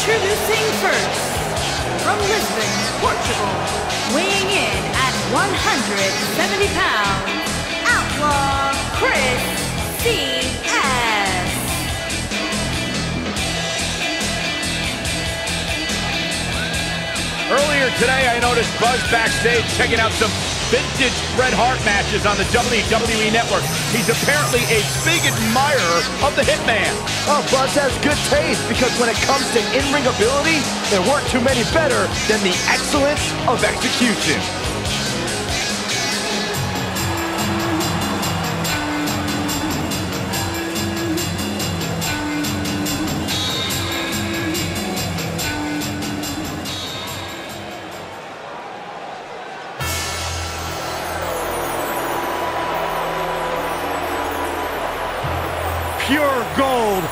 Introducing first, from Lisbon, Portugal, weighing in at 170 pounds, Outlaw Chris C.S. Earlier today, I noticed Buzz backstage checking out some vintage Bret Hart matches on the WWE Network. He's apparently a big admirer of the Hitman. Oh, Buzz has good taste because when it comes to in-ring ability, there weren't too many better than the excellence of execution. Pure gold.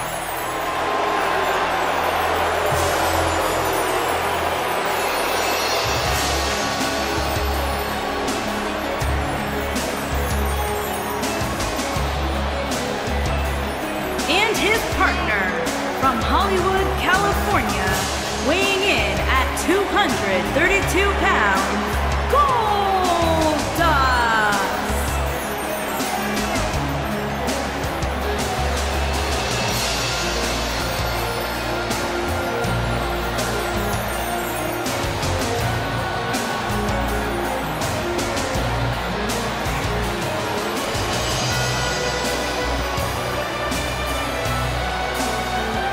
And his partner, from Hollywood, California, weighing in at 232 pounds, Goldust.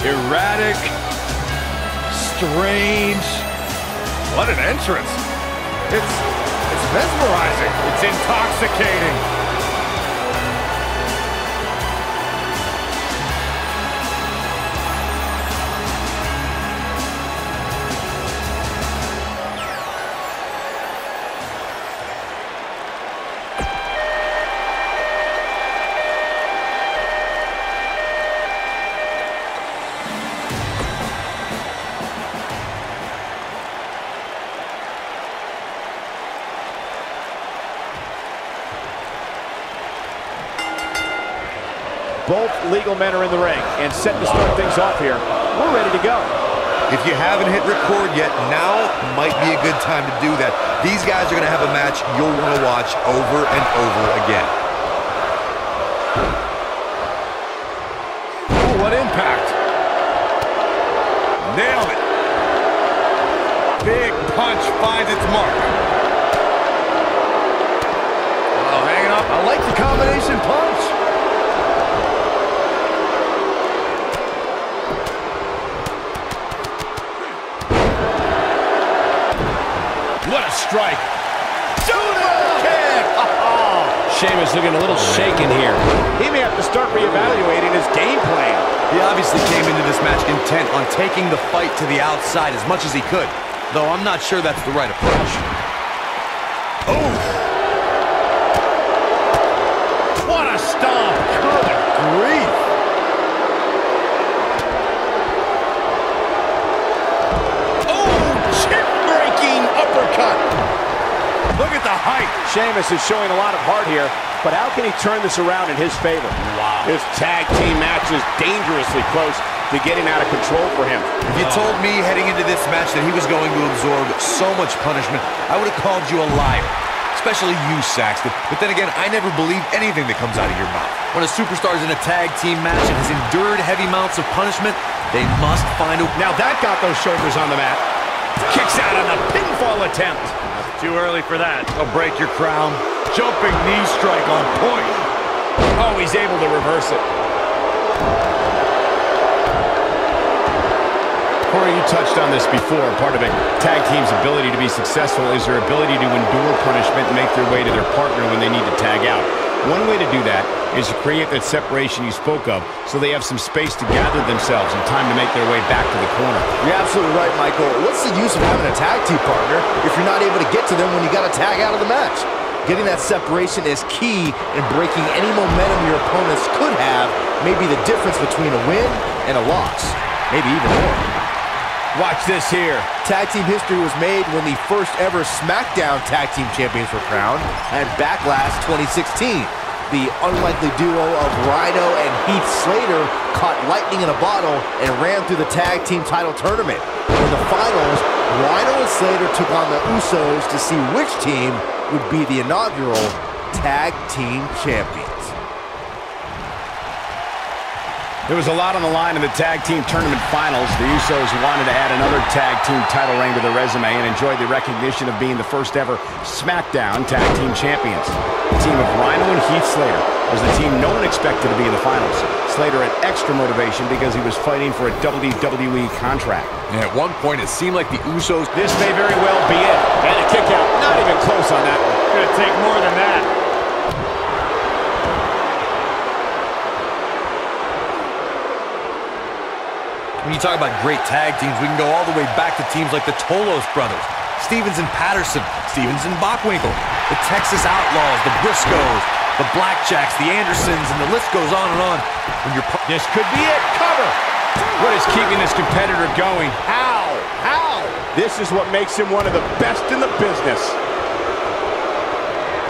Erratic, strange. What an entrance. It's mesmerizing. It's intoxicating. Both legal men are in the ring and set to start things off here. We're ready to go. If you haven't hit record yet, now might be a good time to do that. These guys are going to have a match you'll want to watch over and over again. Ooh, what impact. Nailed it. Big punch finds its mark. Oh, hanging up. I like the combination punch. What a strike. Judo kick! Oh. Sheamus looking a little shaken here. He may have to start reevaluating his game plan. He obviously came into this match intent on taking the fight to the outside as much as he could, though I'm not sure that's the right approach. Oh! What a stomp! Good grief! Look at the height. Sheamus is showing a lot of heart here, but how can he turn this around in his favor? Wow. This tag team match is dangerously close to getting out of control for him. If you told me heading into this match that he was going to absorb so much punishment, I would have called you a liar. Especially you, Saxton. But then again, I never believe anything that comes out of your mouth. When a superstar is in a tag team match and has endured heavy amounts of punishment, they must find a... Now that got those shoulders on the mat. Kicks out on the pinfall attempt. Too early for that. I'll break your crown. Jumping knee strike on point. Oh, he's able to reverse it. Corey, you touched on this before. Part of a tag team's ability to be successful is their ability to endure punishment and make their way to their partner when they need to tag out. One way to do that is to create that separation you spoke of so they have some space to gather themselves and time to make their way back to the corner. You're absolutely right, Michael. What's the use of having a tag team partner if you're not able to get to them when you got to tag out of the match? Getting that separation is key in breaking any momentum your opponents could have, maybe the difference between a win and a loss, maybe even more. Watch this here. Tag team history was made when the first ever SmackDown Tag Team Champions were crowned at Backlash 2016. The unlikely duo of Rhino and Heath Slater caught lightning in a bottle and ran through the tag team title tournament. In the finals, Rhino and Slater took on the Usos to see which team would be the inaugural Tag Team Champions. There was a lot on the line in the Tag Team Tournament Finals. The Usos wanted to add another Tag Team title reign to their resume and enjoyed the recognition of being the first ever SmackDown Tag Team Champions. The team of Rhino and Heath Slater was the team no one expected to be in the finals. Slater had extra motivation because he was fighting for a WWE contract. And at one point, it seemed like the Usos... This may very well be it. And a kick out. Not even close on that one. Gonna take more than that. When you talk about great tag teams, we can go all the way back to teams like the Tolos brothers, Stevens and Patterson, Stevens and Bockwinkel, the Texas Outlaws, the Briscoes, the Blackjacks, the Andersons, and the list goes on and on. This could be it. Cover. What is keeping this competitor going? How? This is what makes him one of the best in the business.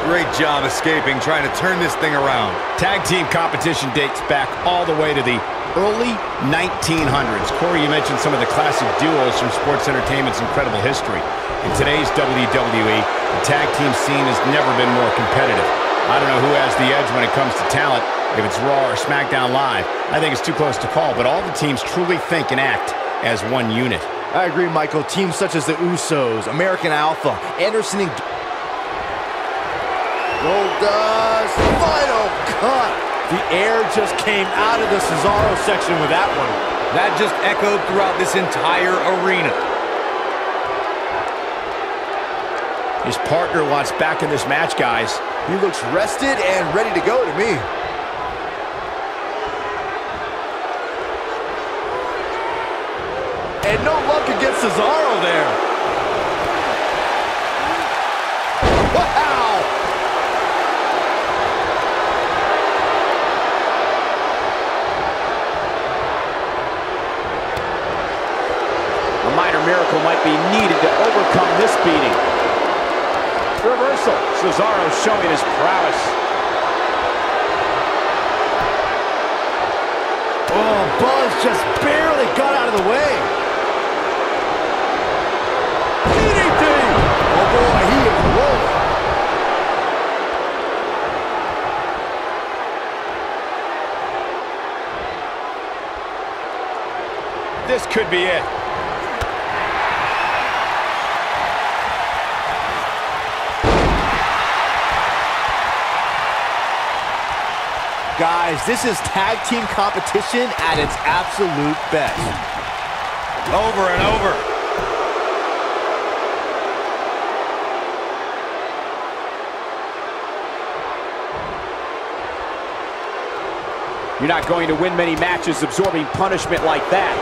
Great job escaping, trying to turn this thing around. Tag team competition dates back all the way to the early 1900s. Corey, you mentioned some of the classic duos from sports entertainment's incredible history. In today's WWE, the tag team scene has never been more competitive. I don't know who has the edge when it comes to talent, if it's Raw or SmackDown Live. I think it's too close to call, but all the teams truly think and act as one unit. I agree, Michael. Teams such as the Usos, American Alpha, Anderson and... Goldust, final cut. The air just came out of the Cesaro section with that one. That just echoed throughout this entire arena. His partner wants back in this match, guys. He looks rested and ready to go to me. And no luck against Cesaro there. Wow! A minor miracle might be needed to overcome this beating. Reversal. Cesaro showing his prowess. Oh, Buzz just barely got out of the way. DDT! Oh boy, he is rolling. This could be it. Guys, this is tag team competition at its absolute best. Over and over. You're not going to win many matches absorbing punishment like that.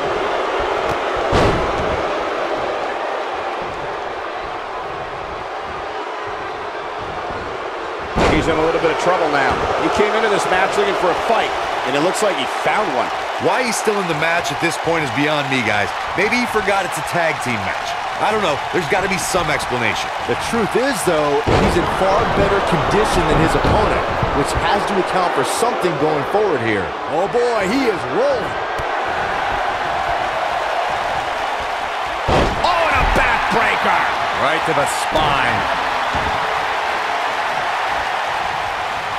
He's in a little bit of trouble now. He came into this match looking for a fight, and it looks like he found one. Why he's still in the match at this point is beyond me, guys. Maybe he forgot it's a tag team match. I don't know. There's got to be some explanation. The truth is, though, he's in far better condition than his opponent, which has to account for something going forward here. Oh boy, he is rolling. Oh, and a backbreaker! Right to the spine.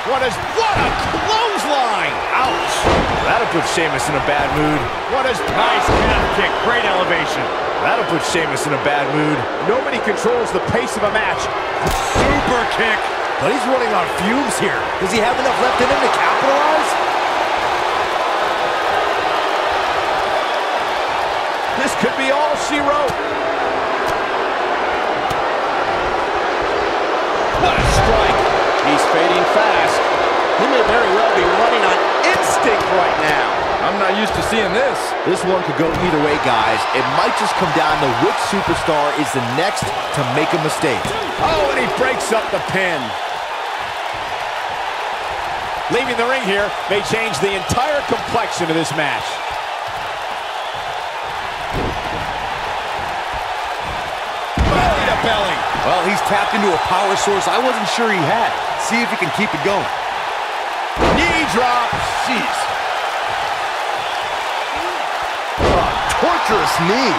What a clothesline! Ouch! That'll put Sheamus in a bad mood. What a nice calf kick. Great elevation. That'll put Sheamus in a bad mood. Nobody controls the pace of a match. Super kick. But he's running on fumes here. Does he have enough left in him to capitalize? This could be all she wrote. What a strike. He's fading fast. He may very well be running on instinct right now. I'm not used to seeing this. This one could go either way, guys. It might just come down to which superstar is the next to make a mistake. Oh, and he breaks up the pin. Leaving the ring here may change the entire complexion of this match. Belly to belly. Well, he's tapped into a power source I wasn't sure he had. See if he can keep it going. Knee drop. Jeez. Torturous knee.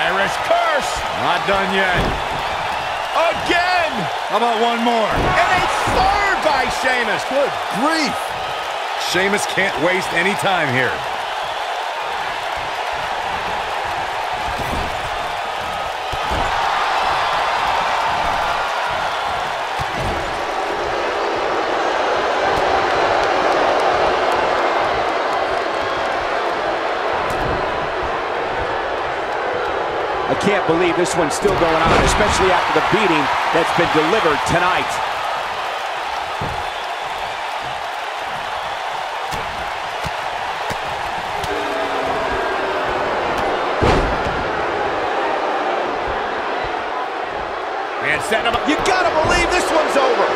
Irish curse. Not done yet. Again. How about one more? And a third by Sheamus. Good grief. Sheamus can't waste any time here. I can't believe this one's still going on, especially after the beating that's been delivered tonight. And setting him up. You gotta believe this one's over.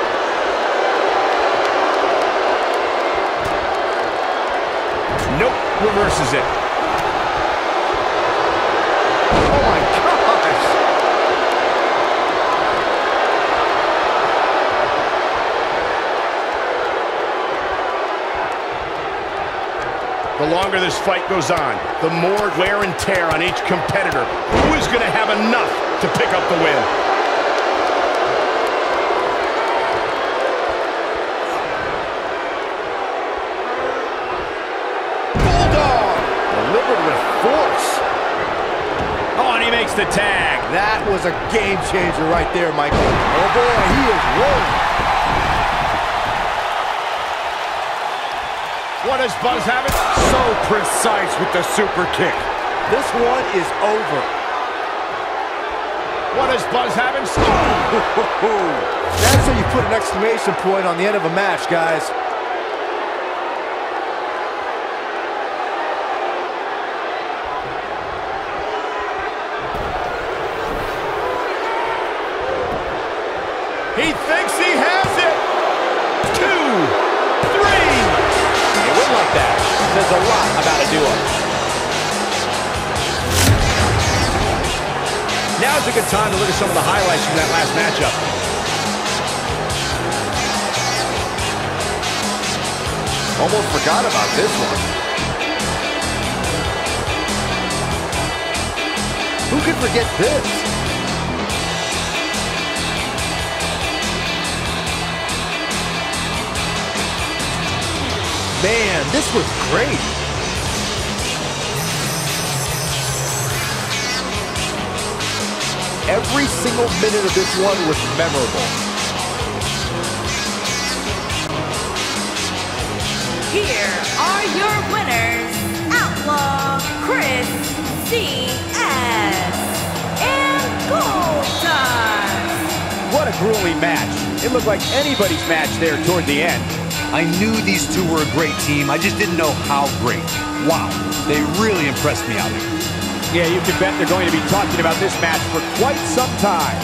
Nope, reverses it. Oh my gosh. The longer this fight goes on, the more wear and tear on each competitor. Who is going to have enough to pick up the win? Bulldog. Delivered with force. Oh, and he makes the tag. That was a game changer right there, Michael. Oh boy, he is rolling. What does Buzz have it? So precise with the super kick. This one is over. What does Buzz have in store? That's how you put an exclamation point on the end of a match, guys. He thinks he has it. 2, 3. A win like that says a lot about a duo. Now's a good time to look at some of the highlights from that last matchup. Almost forgot about this one. Who could forget this? Man, this was great. Every single minute of this one was memorable. Here are your winners, Outlaw Chris C.S. and Goldust. What a grueling match. It looked like anybody's match there toward the end. I knew these two were a great team. I just didn't know how great. Wow, they really impressed me out here. Yeah, you can bet they're going to be talking about this match for quite some time.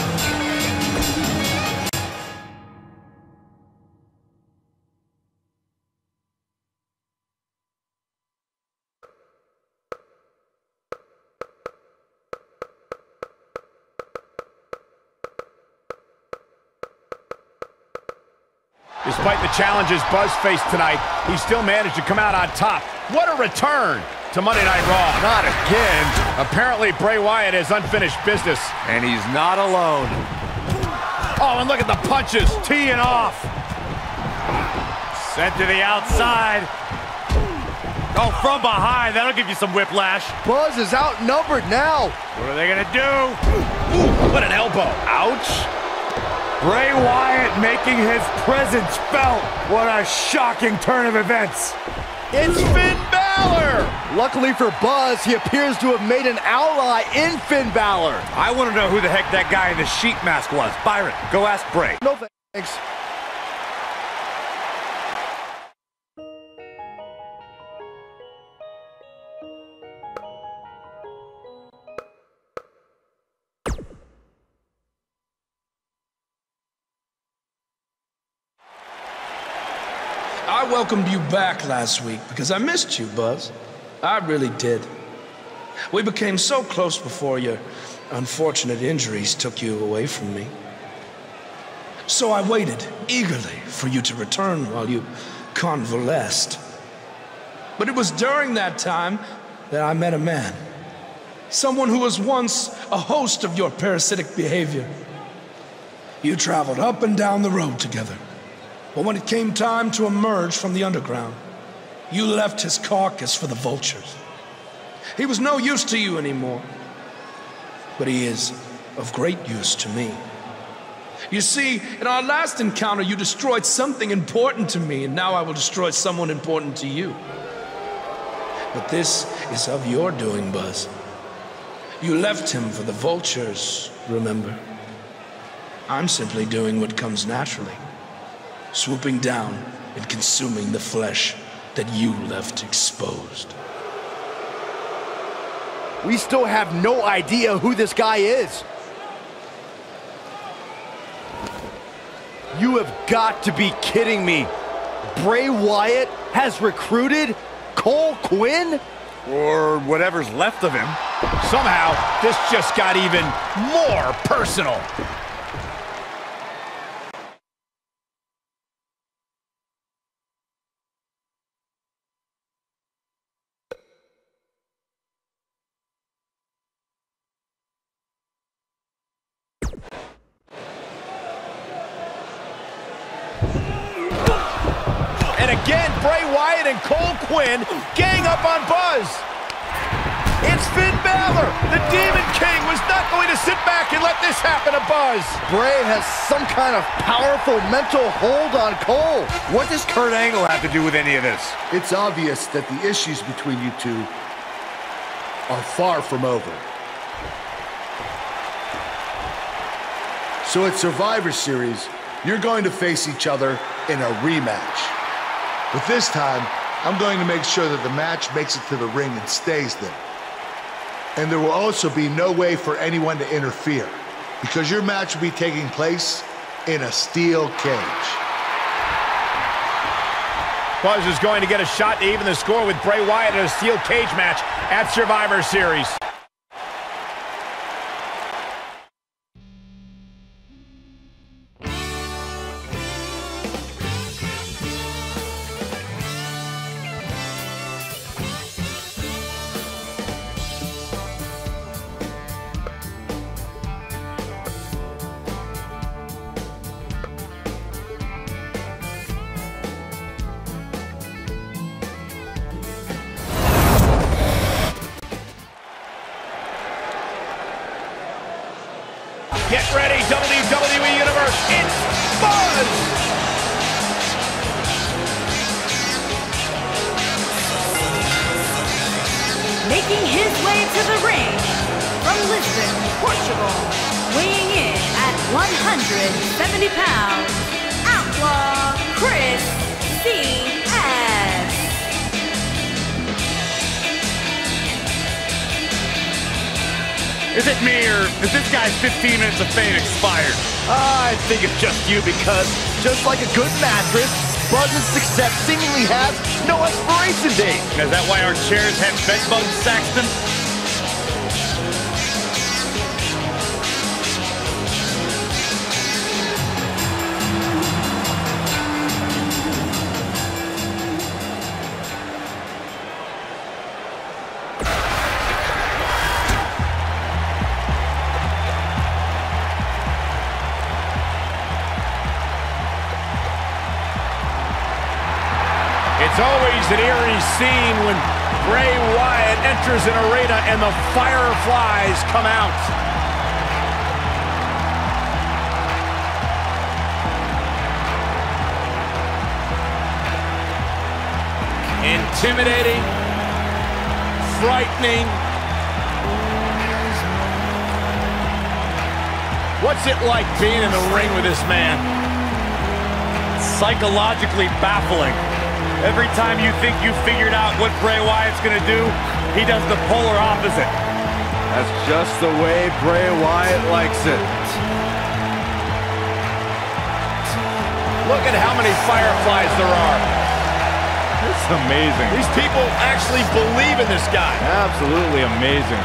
Despite the challenges Buzz faced tonight, he still managed to come out on top. What a return to Monday Night Raw. Not again. Apparently, Bray Wyatt has unfinished business. And he's not alone. Oh, and look at the punches, teeing off. Sent to the outside. Oh, from behind. That'll give you some whiplash. Buzz is outnumbered now. What are they going to do? Ooh, what an elbow. Ouch. Bray Wyatt making his presence felt. What a shocking turn of events. It's Finn Balor. Luckily for Buzz, he appears to have made an ally in Finn Balor. I want to know who the heck that guy in the sheep mask was. Byron, go ask Bray. No thanks. I welcomed you back last week because I missed you, Buzz. I really did. We became so close before your unfortunate injuries took you away from me. So I waited eagerly for you to return while you convalesced. But it was during that time that I met a man. Someone who was once a host of your parasitic behavior. You traveled up and down the road together. But when it came time to emerge from the underground, you left his carcass for the vultures. He was no use to you anymore, but he is of great use to me. You see, in our last encounter, you destroyed something important to me, and now I will destroy someone important to you. But this is of your doing, Buzz. You left him for the vultures, remember? I'm simply doing what comes naturally, swooping down and consuming the flesh that you left exposed. We still have no idea who this guy is. You have got to be kidding me. Bray Wyatt has recruited Cole Quinn? Or whatever's left of him. Somehow, this just got even more personal. Again, Bray Wyatt and Cole Quinn gang up on Buzz. It's Finn Balor. The Demon King was not going to sit back and let this happen to Buzz. Bray has some kind of powerful mental hold on Cole. What does Kurt Angle have to do with any of this? It's obvious that the issues between you two are far from over. So at Survivor Series, you're going to face each other in a rematch. But this time, I'm going to make sure that the match makes it to the ring and stays there. And there will also be no way for anyone to interfere, because your match will be taking place in a steel cage. Buzz is going to get a shot to even the score with Bray Wyatt in a steel cage match at Survivor Series. Get ready, WWE Universe, it's Buzz! Making his way to the ring from Lisbon, Portugal, weighing in at 170 pounds, Outlaw Chris C.S. Is it me, or is this guy's 15 minutes of fame expired? I think it's just you, because just like a good mattress, Buzz's success seemingly has no expiration date. Is that why our chairs have bed bugs, Saxton? It's always an eerie scene when Bray Wyatt enters an arena and the fireflies come out. Intimidating, frightening. What's it like being in the ring with this man? Psychologically baffling. Every time you think you figured out what Bray Wyatt's gonna do, he does the polar opposite. That's just the way Bray Wyatt likes it. Look at how many fireflies there are. It's amazing. These people actually believe in this guy. Absolutely amazing.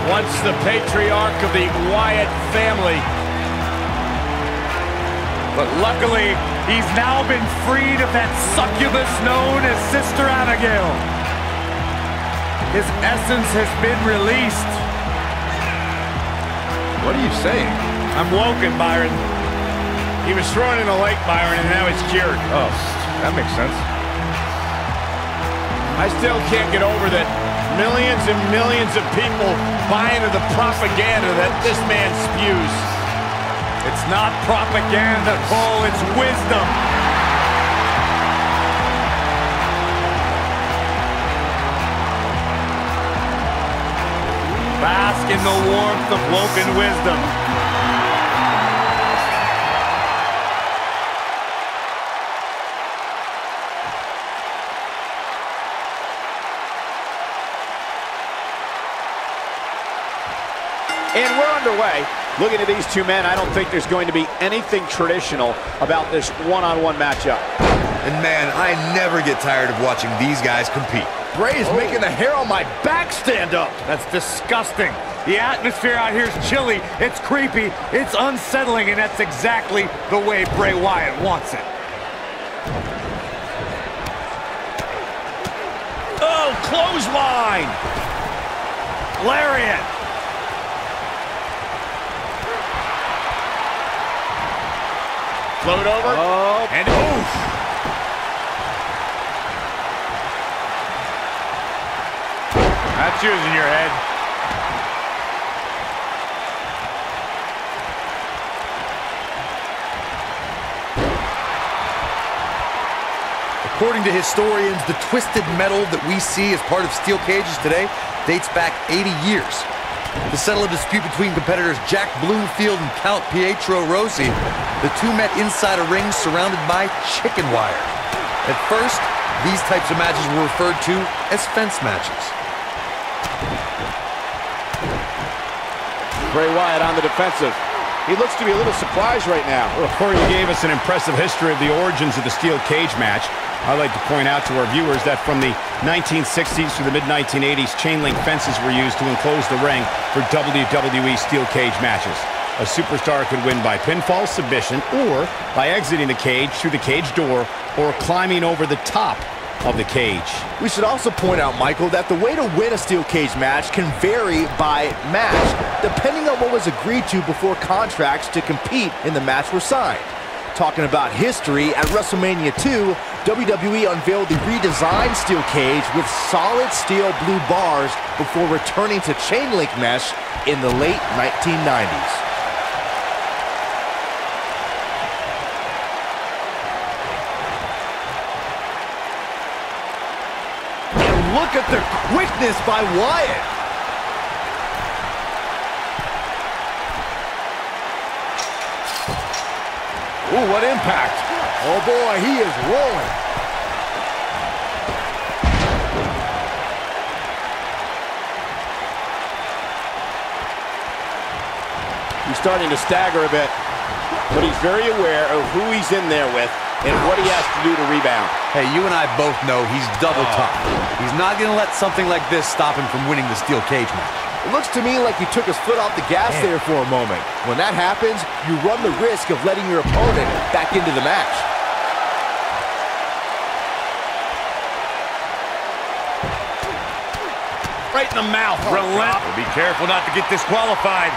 Once the patriarch of the Wyatt family, But luckily, he's now been freed of that succubus known as Sister Abigail. His essence has been released. What are you saying? I'm woken, Byron. He was thrown in the lake, Byron, and now he's cured. Oh, that makes sense. I still can't get over that millions and millions of people buy into the propaganda that this man spews. It's not propaganda, Cole, it's wisdom. Bask in the warmth of woken wisdom. And we're underway. Looking at these two men, I don't think there's going to be anything traditional about this one-on-one matchup. And man, I never get tired of watching these guys compete. Bray is making the hair on my back stand up. That's disgusting. The atmosphere out here is chilly, it's creepy, it's unsettling, and that's exactly the way Bray Wyatt wants it. Oh, clothesline. Lariat. Float over. Oh, And oof. That's using your head. According to historians, the twisted metal that we see as part of steel cages today dates back 80 years. To settle a dispute between competitors Jack Bloomfield and Count Pietro Rossi, the two met inside a ring surrounded by chicken wire. At first, these types of matches were referred to as fence matches. Bray Wyatt on the defensive. He looks to be a little surprised right now. Well, Corey, you gave us an impressive history of the origins of the steel cage match. I'd like to point out to our viewers that from the 1960s to the mid-1980s, chain link fences were used to enclose the ring for WWE steel cage matches. A superstar could win by pinfall, submission, or by exiting the cage through the cage door or climbing over the top of the cage. We should also point out, Michael, that the way to win a steel cage match can vary by match, depending on what was agreed to before contracts to compete in the match were signed. Talking about history, at WrestleMania 2, WWE unveiled the redesigned steel cage with solid steel blue bars before returning to chain link mesh in the late 1990s. Look at the quickness by Wyatt. Ooh, what impact. Oh boy, he is rolling. He's starting to stagger a bit, but he's very aware of who he's in there with and what he has to do to rebound. Hey, you and I both know he's double tough. He's not going to let something like this stop him from winning the steel cage match. It looks to me like he took his foot off the gas there for a moment. When that happens, you run the risk of letting your opponent back into the match. Right in the mouth. Relent. Be careful not to get disqualified.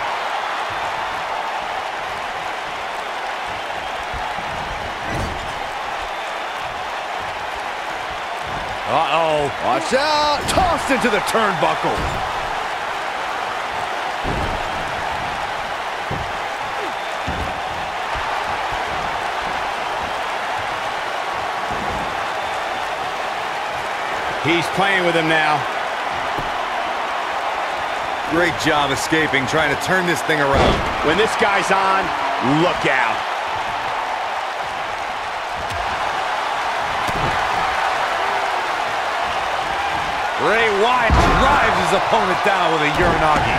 Uh-oh. Watch out. Tossed into the turnbuckle. He's playing with him now. Great job escaping, trying to turn this thing around. When this guy's on, look out. Bray Wyatt drives his opponent down with a Uranagi.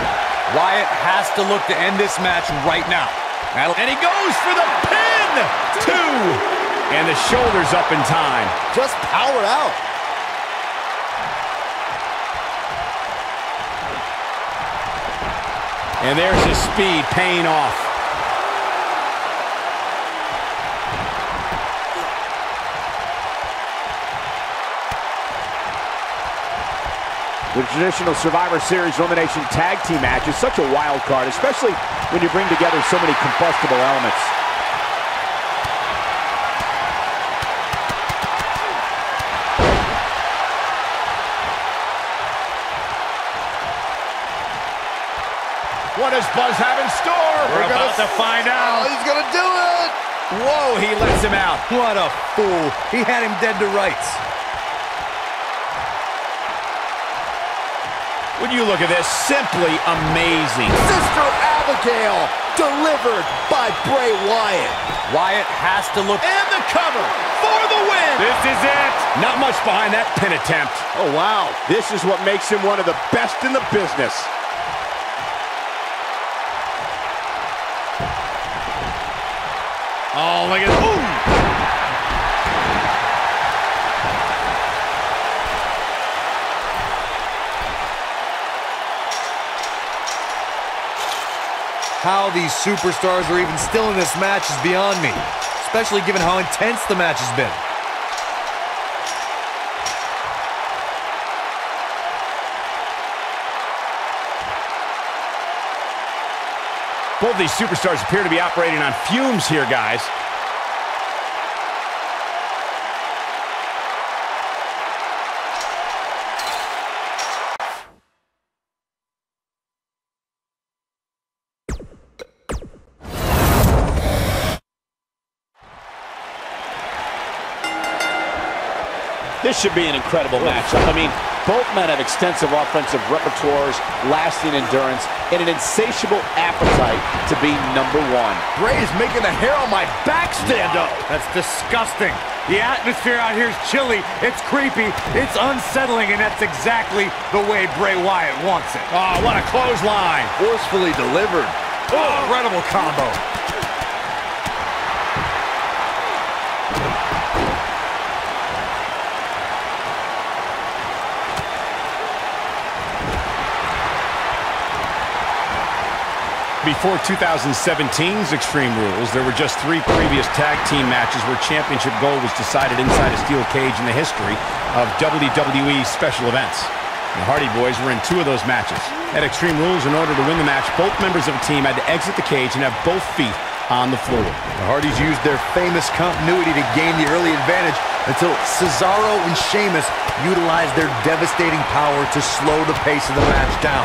Wyatt has to look to end this match right now. And he goes for the pin! 2! And the shoulder's up in time. Just powered out. And there's his speed paying off. The traditional Survivor Series Elimination Tag Team match is such a wild card, especially when you bring together so many combustible elements. What does Buzz have in store? We're about to find out. Oh, he's gonna do it! Whoa, he lets him out. What a fool. He had him dead to rights. Would you look at this? Simply amazing. Sister Abigail, delivered by Bray Wyatt. Wyatt has to look. And the cover for the win! This is it. Not much behind that pin attempt. Oh, wow. This is what makes him one of the best in the business. Oh, look at that. Ooh! How these superstars are even still in this match is beyond me, especially given how intense the match has been. Both these superstars appear to be operating on fumes here, guys. This should be an incredible matchup. I mean, both men have extensive offensive repertoires, lasting endurance, and an insatiable appetite to be number one. Bray is making the hair on my back stand up. That's disgusting. The atmosphere out here is chilly, it's creepy, it's unsettling, and that's exactly the way Bray Wyatt wants it. Oh, what a clothesline. Forcefully delivered. Oh, incredible combo. Before 2017's Extreme Rules, there were just 3 previous tag team matches where championship gold was decided inside a steel cage in the history of WWE special events. The Hardy Boys were in 2 of those matches. At Extreme Rules, in order to win the match, both members of a team had to exit the cage and have both feet on the floor. The Hardys used their famous continuity to gain the early advantage until Cesaro and Sheamus utilized their devastating power to slow the pace of the match down.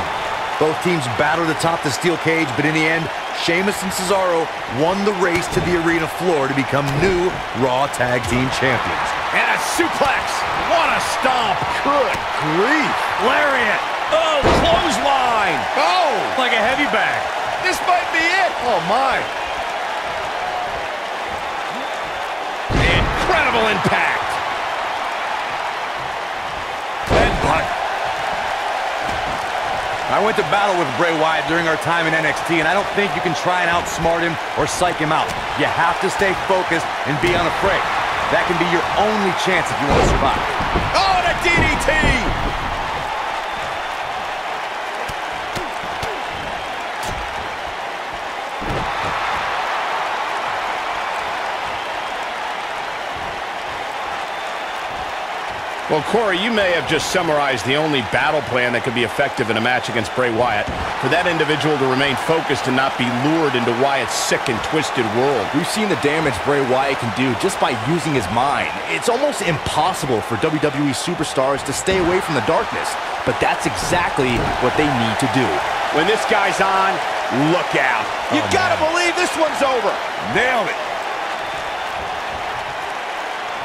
Both teams battled atop the steel cage, but in the end, Sheamus and Cesaro won the race to the arena floor to become new Raw Tag Team Champions. And a suplex. What a stomp. Good grief. Lariat. Oh, clothesline. Oh. Like a heavy bag. This might be it. Oh, my. Incredible impact. Headbutt. I went to battle with Bray Wyatt during our time in NXT, and I don't think you can try and outsmart him or psych him out. You have to stay focused and be unafraid. That can be your only chance if you want to survive. Oh, and a DDT! Well, Corey, you may have just summarized the only battle plan that could be effective in a match against Bray Wyatt. For that individual to remain focused and not be lured into Wyatt's sick and twisted world. We've seen the damage Bray Wyatt can do just by using his mind. It's almost impossible for WWE superstars to stay away from the darkness, but that's exactly what they need to do. When this guy's on, look out. You gotta believe this one's over. Nailed it.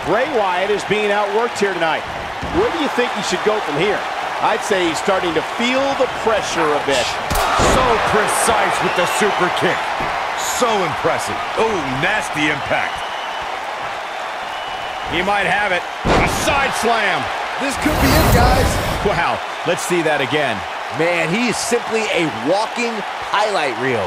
Bray Wyatt is being outworked here tonight. Where do you think he should go from here? I'd say he's starting to feel the pressure a bit. So precise with the super kick. So impressive. Oh, nasty impact. He might have it. A side slam. This could be it, guys. Wow, let's see that again. Man, he is simply a walking highlight reel.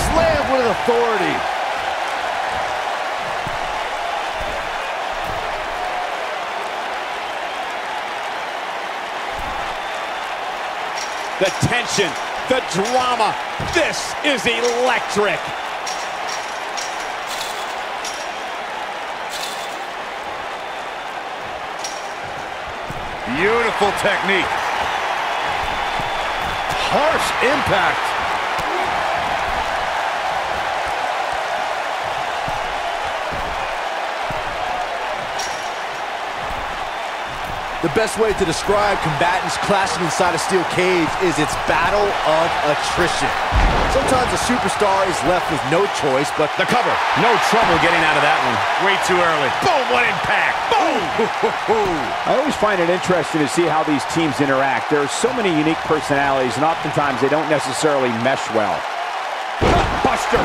Slam with authority. The tension, the drama. This is electric. Beautiful technique. Harsh impact. The best way to describe combatants clashing inside a steel cage is its battle of attrition. Sometimes a superstar is left with no choice, but The cover. No trouble getting out of that one. Way too early. Boom, what impact. Boom! I always find it interesting to see how these teams interact. There are so many unique personalities, and oftentimes they don't necessarily mesh well. Buster.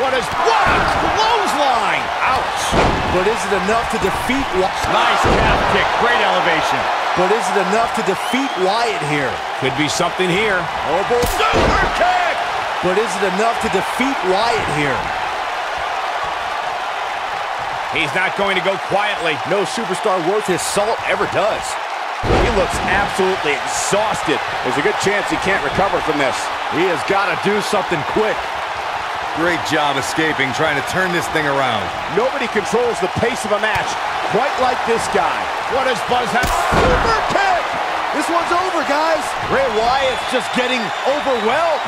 What a clothesline. Ouch. But is it enough to defeat Nice calf kick. Great elevation. But is it enough to defeat Wyatt here? Could be something here. Elbow super kick! But is it enough to defeat Wyatt here? He's not going to go quietly. No superstar worth his salt ever does. He looks absolutely exhausted. There's a good chance he can't recover from this. He has got to do something quick. Great job escaping, trying to turn this thing around. Nobody controls the pace of a match quite like this guy. What does Buzz have? Super kick! This one's over, guys. Bray Wyatt's just getting overwhelmed.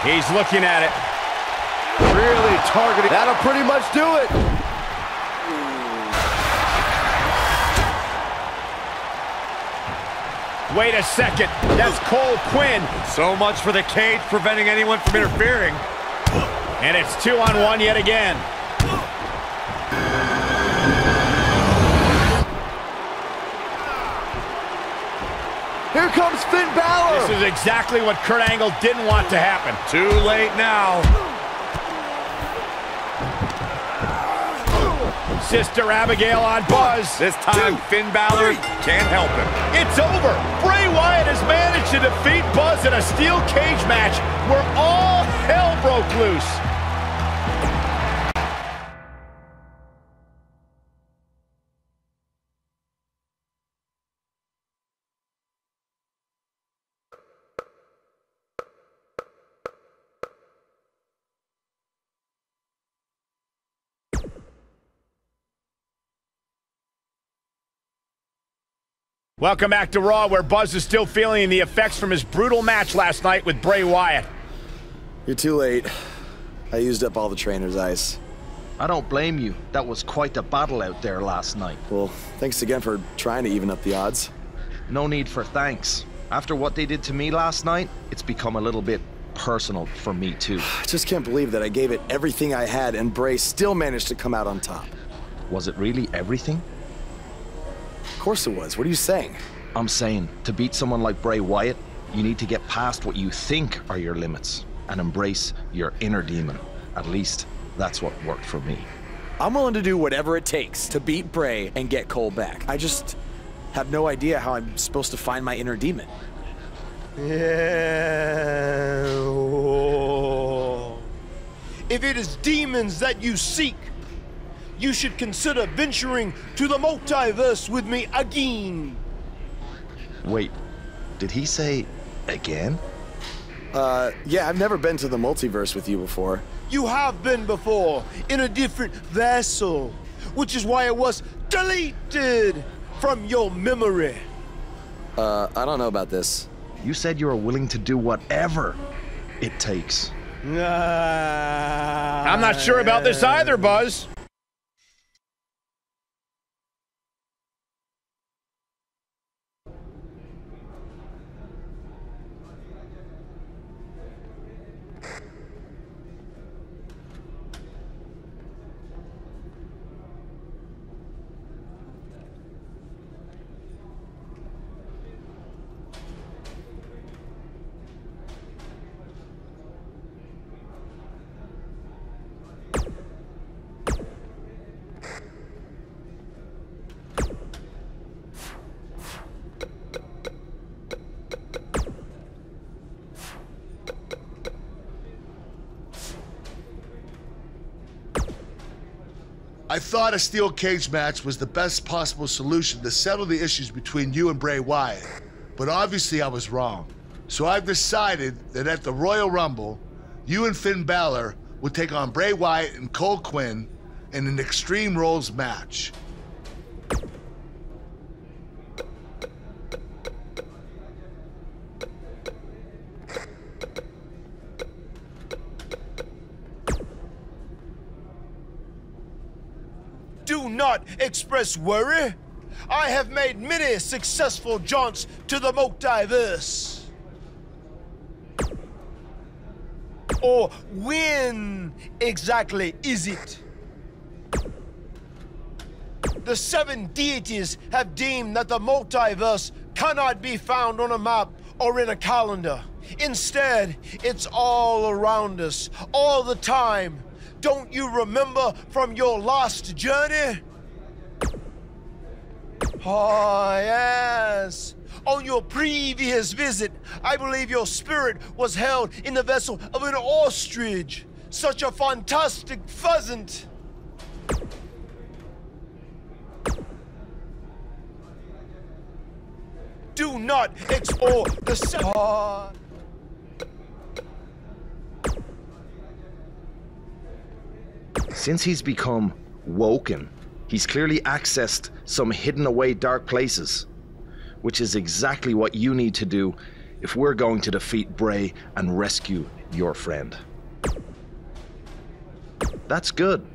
He's looking at it. Really targeting. That'll pretty much do it. Wait a second. That's Cole Quinn. So much for the cage preventing anyone from interfering. And it's 2-on-1 yet again. Here comes Finn Balor. This is exactly what Kurt Angle didn't want to happen. Too late now. Sister Abigail on Buzz. This time, Finn Balor can't help him. It's over. Bray Wyatt has managed to defeat Buzz in a steel cage match where all hell broke loose. Welcome back to Raw, where Buzz is still feeling the effects from his brutal match last night with Bray Wyatt. You're too late. I used up all the trainer's ice. I don't blame you. That was quite a battle out there last night. Well, thanks again for trying to even up the odds. No need for thanks. After what they did to me last night, it's become a little bit personal for me too. I just can't believe that I gave it everything I had and Bray still managed to come out on top. Was it really everything? Of course it was. What are you saying? I'm saying, to beat someone like Bray Wyatt, you need to get past what you think are your limits and embrace your inner demon. At least, that's what worked for me. I'm willing to do whatever it takes to beat Bray and get Cole back. I just have no idea how I'm supposed to find my inner demon. Yeah. If it is demons that you seek, you should consider venturing to the multiverse with me again. Wait, did he say again? Yeah, I've never been to the multiverse with you before. You have been before, in a different vessel, which is why it was deleted from your memory. I don't know about this. You said you were willing to do whatever it takes. I'm not sure about this either, Buzz. I thought a steel cage match was the best possible solution to settle the issues between you and Bray Wyatt, but obviously I was wrong. So I've decided that at the Royal Rumble, you and Finn Balor will take on Bray Wyatt and Cole Quinn in an Extreme Rules match. Do not express worry. I have made many successful jaunts to the multiverse. Or when exactly is it? The 7 deities have deemed that the multiverse cannot be found on a map or in a calendar. Instead, it's all around us, all the time. Don't you remember from your last journey? Oh, yes. On your previous visit, I believe your spirit was held in the vessel of an ostrich. Such a fantastic pheasant. Do not explore the Since he's become woken, he's clearly accessed some hidden away dark places, which is exactly what you need to do if we're going to defeat Bray and rescue your friend. That's good.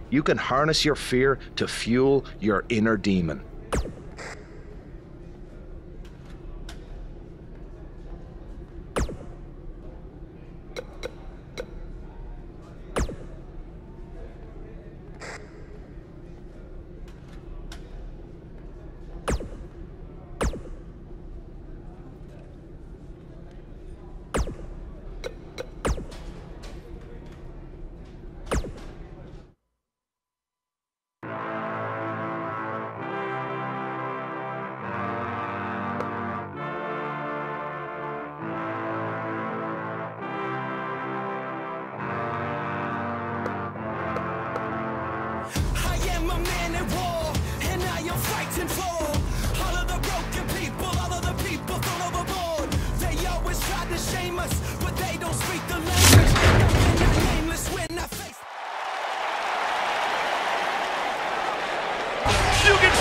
You can harness your fear to fuel your inner demon.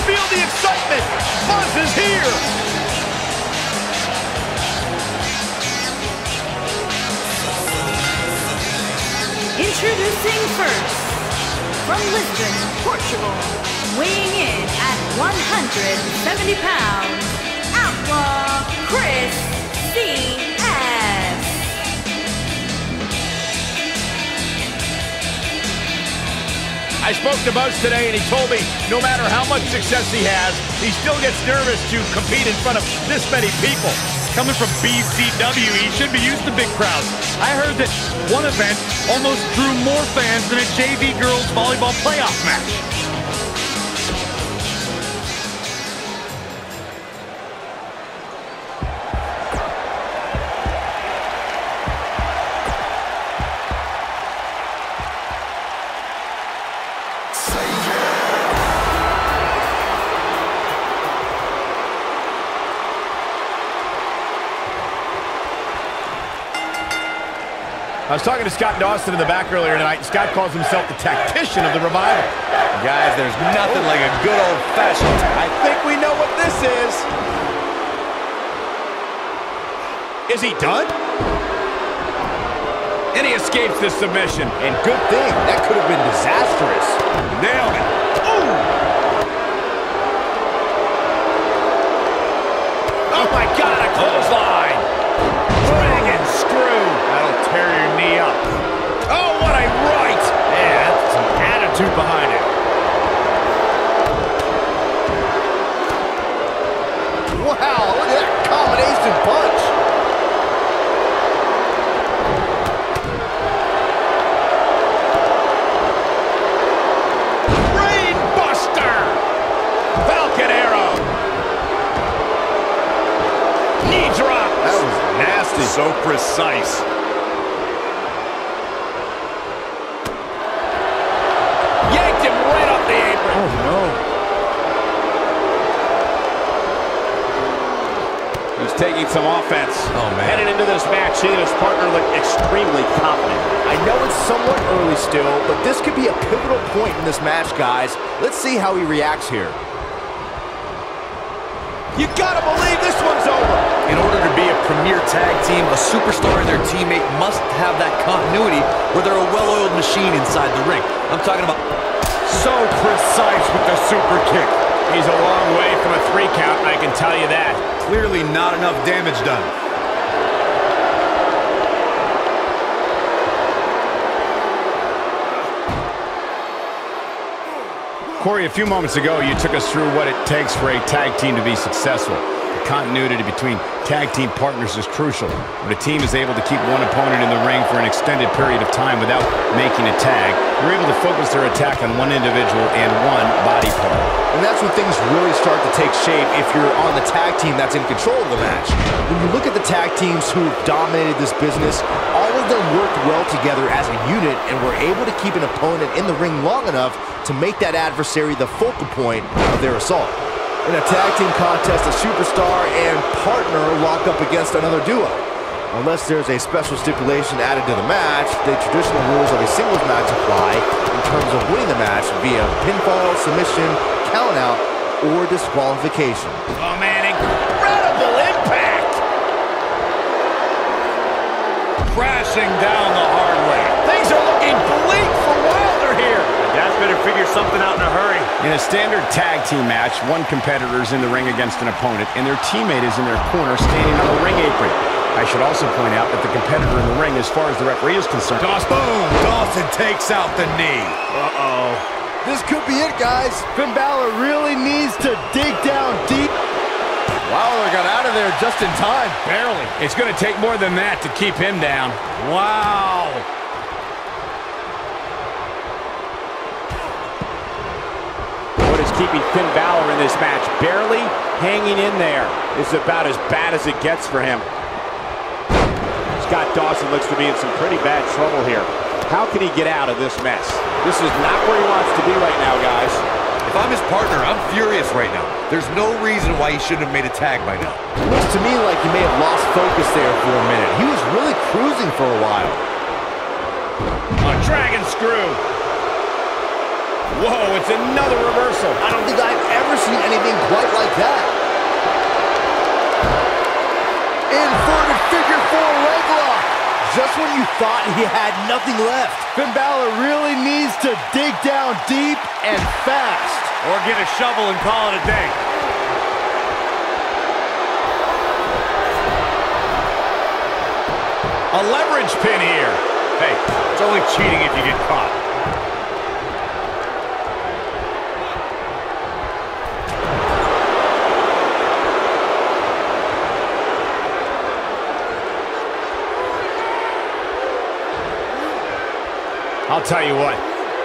Feel the excitement! Buzz is here! Introducing first, from Lisbon, Portugal, weighing in at 170 pounds, Outlaw Chris C.S. I spoke to Buzz today, and he told me no matter how much success he has, he still gets nervous to compete in front of this many people. Coming from BCW, he should be used to big crowds. I heard that one event almost drew more fans than a JV girls volleyball playoff match. I was talking to Scott Dawson in the back earlier tonight, and Scott calls himself the tactician of the Revival. Guys, there's nothing like a good old-fashioned... I think we know what this is. Is he done? And he escapes this submission. And good thing, that could have been disastrous. Nailed it. Ooh! Oh my God, a clothesline! Dragon screw! That'll tear your knee up. Oh, what a right! Yeah, that's some attitude behind it. Wow, look at that combination punch. Brain buster! Falcon arrow! Knee drop! That was nasty. So precise. Yanked him right off the apron. Oh, no. He's taking some offense. Oh, man. Headed into this match, he and his partner look extremely confident. I know it's somewhat early still, but this could be a pivotal point in this match, guys. Let's see how he reacts here. You gotta believe this one's over. In order to be a premier tag team, a superstar and their teammate must have that continuity where they're a well-oiled machine inside the ring. I'm talking about So precise with the super kick. He's a long way from a 3 count, I can tell you that. Clearly not enough damage done. Corey, a few moments ago, you took us through what it takes for a tag team to be successful. The continuity between tag team partners is crucial. When a team is able to keep one opponent in the ring for an extended period of time without making a tag, they're able to focus their attack on one individual and one body part. And that's when things really start to take shape if you're on the tag team that's in control of the match. When you look at the tag teams who've dominated this business, all of them worked well together as a unit and were able to keep an opponent in the ring long enough to make that adversary the focal point of their assault. In a tag team contest, a superstar and partner lock up against another duo. Unless there's a special stipulation added to the match, the traditional rules of a singles match apply in terms of winning the match via pinfall, submission, countout, or disqualification. Oh man, incredible impact! Crashing down the hard way. Things are looking bleak for Wilder here. That's better figure something out in a hurry. In a standard tag team match, one competitor is in the ring against an opponent, and their teammate is in their corner standing on the ring apron. I should also point out that the competitor in the ring, as far as the referee is concerned... Boom! Dawson takes out the knee. Uh-oh. This could be it, guys. Finn Balor really needs to dig down deep. Wilder got out of there just in time. Barely. It's going to take more than that to keep him down. Wow. What is keeping Finn Balor in this match? Barely hanging in there. This is about as bad as it gets for him. Scott Dawson looks to be in some pretty bad trouble here. How can he get out of this mess? This is not where he wants to be right now, guys. If I'm his partner, I'm furious right now. There's no reason why he shouldn't have made a tag by now. It looks to me like he may have lost focus there for a minute. He was really cruising for a while. A dragon screw. Whoa, it's another reversal. I don't think I've ever seen anything quite like that. Inverted figure 4 leg lock. Just when you thought he had nothing left. Finn Balor really needs to dig down deep and fast. Or get a shovel and call it a day. A leverage pin here. Hey, it's only cheating if you get caught. I'll tell you what,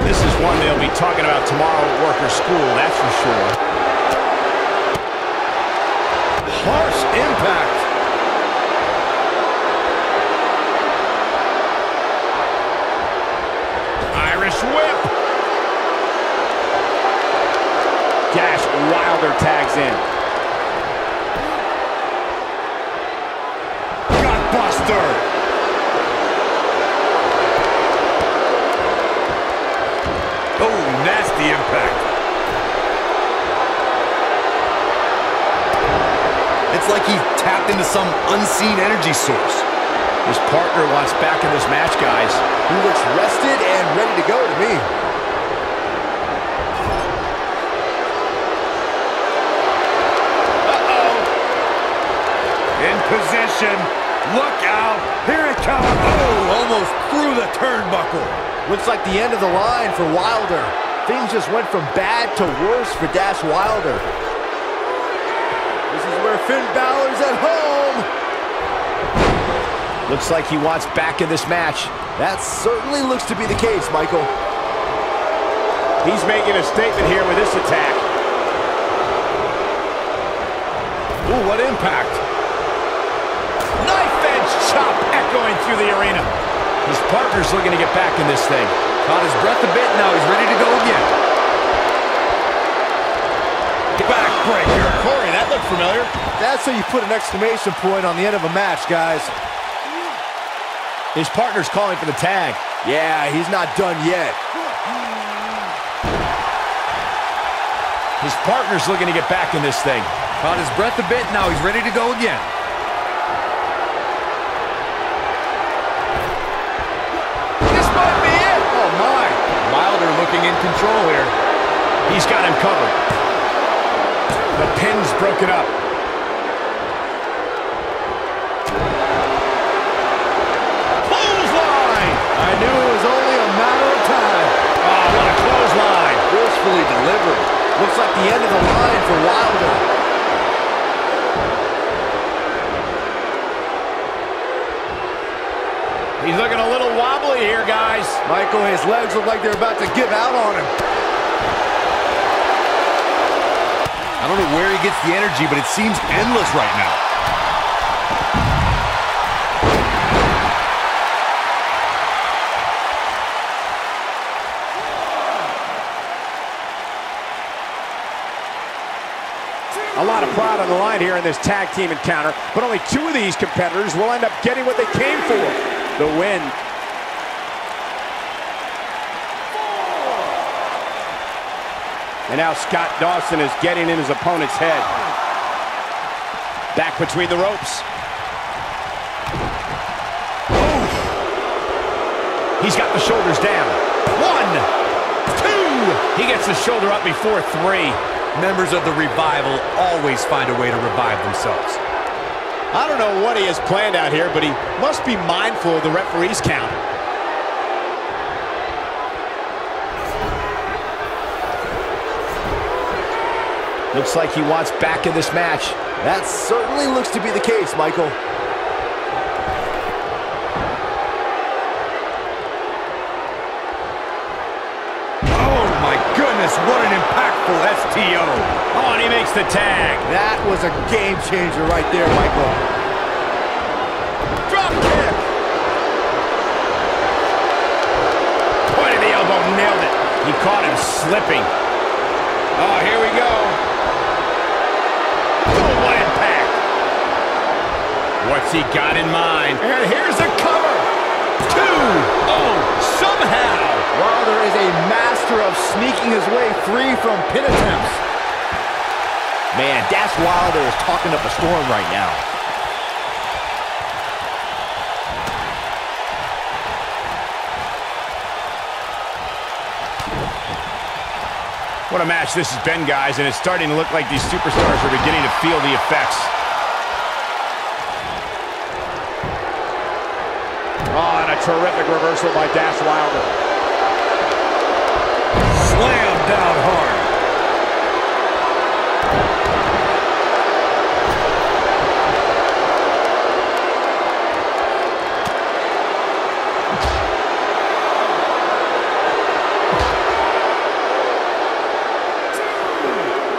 this is one they'll be talking about tomorrow at work or school, that's for sure. Harsh impact. Irish whip. Dash Wilder tags in. Gutbuster. Oh, nasty impact. It's like he tapped into some unseen energy source. His partner wants back in this match, guys. He looks rested and ready to go to me. Uh-oh. In position. Look out. Here it comes. Oh, almost through the turnbuckle. Looks like the end of the line for Wilder. Things just went from bad to worse for Dash Wilder. This is where Finn Balor's at home. Looks like he wants back in this match. That certainly looks to be the case, Michael. He's making a statement here with this attack. Ooh, what impact. Knife edge chop echoing through the arena. His partner's looking to get back in this thing. Caught his breath a bit, now he's ready to go again. Backbreaker. Corey, that looked familiar. That's how you put an exclamation point on the end of a match, guys. His partner's calling for the tag. Yeah, he's not done yet. His partner's looking to get back in this thing. Caught his breath a bit, now he's ready to go again. This might be it. Oh, my. Wilder looking in control here. He's got him covered. The pin's broken up. Clothesline! I knew it was only a matter of time. Oh, what a clothesline. Forcefully delivered. Looks like the end of the line for Wilder. He's looking a little wobbly here, guys. Michael, his legs look like they're about to give out on him. I don't know where he gets the energy, but it seems endless right now. A lot of pride on the line here in this tag team encounter, but only two of these competitors will end up getting what they came for, the win. And now Scott Dawson is getting in his opponent's head. Back between the ropes. Oh. He's got the shoulders down. 1, 2. He gets the shoulder up before 3. Members of the Revival always find a way to revive themselves. I don't know what he has planned out here, but he must be mindful of the referee's count. Looks like he wants back in this match. That certainly looks to be the case, Michael. Oh my goodness, what an impactful STO. Oh, and he makes the tag. That was a game changer right there, Michael. Drop kick. Point of the elbow, nailed it. He caught him slipping. Oh, here we go. Oh, what impact. What's he got in mind? And here's the cover. 2. Oh, somehow. Wilder is a master of sneaking his way free from pin attempts. Man, Dash Wilder is talking up a storm right now. What a match this has been, guys, and it's starting to look like these superstars are beginning to feel the effects. Oh, and a terrific reversal by Dash Wilder. Slam down hard.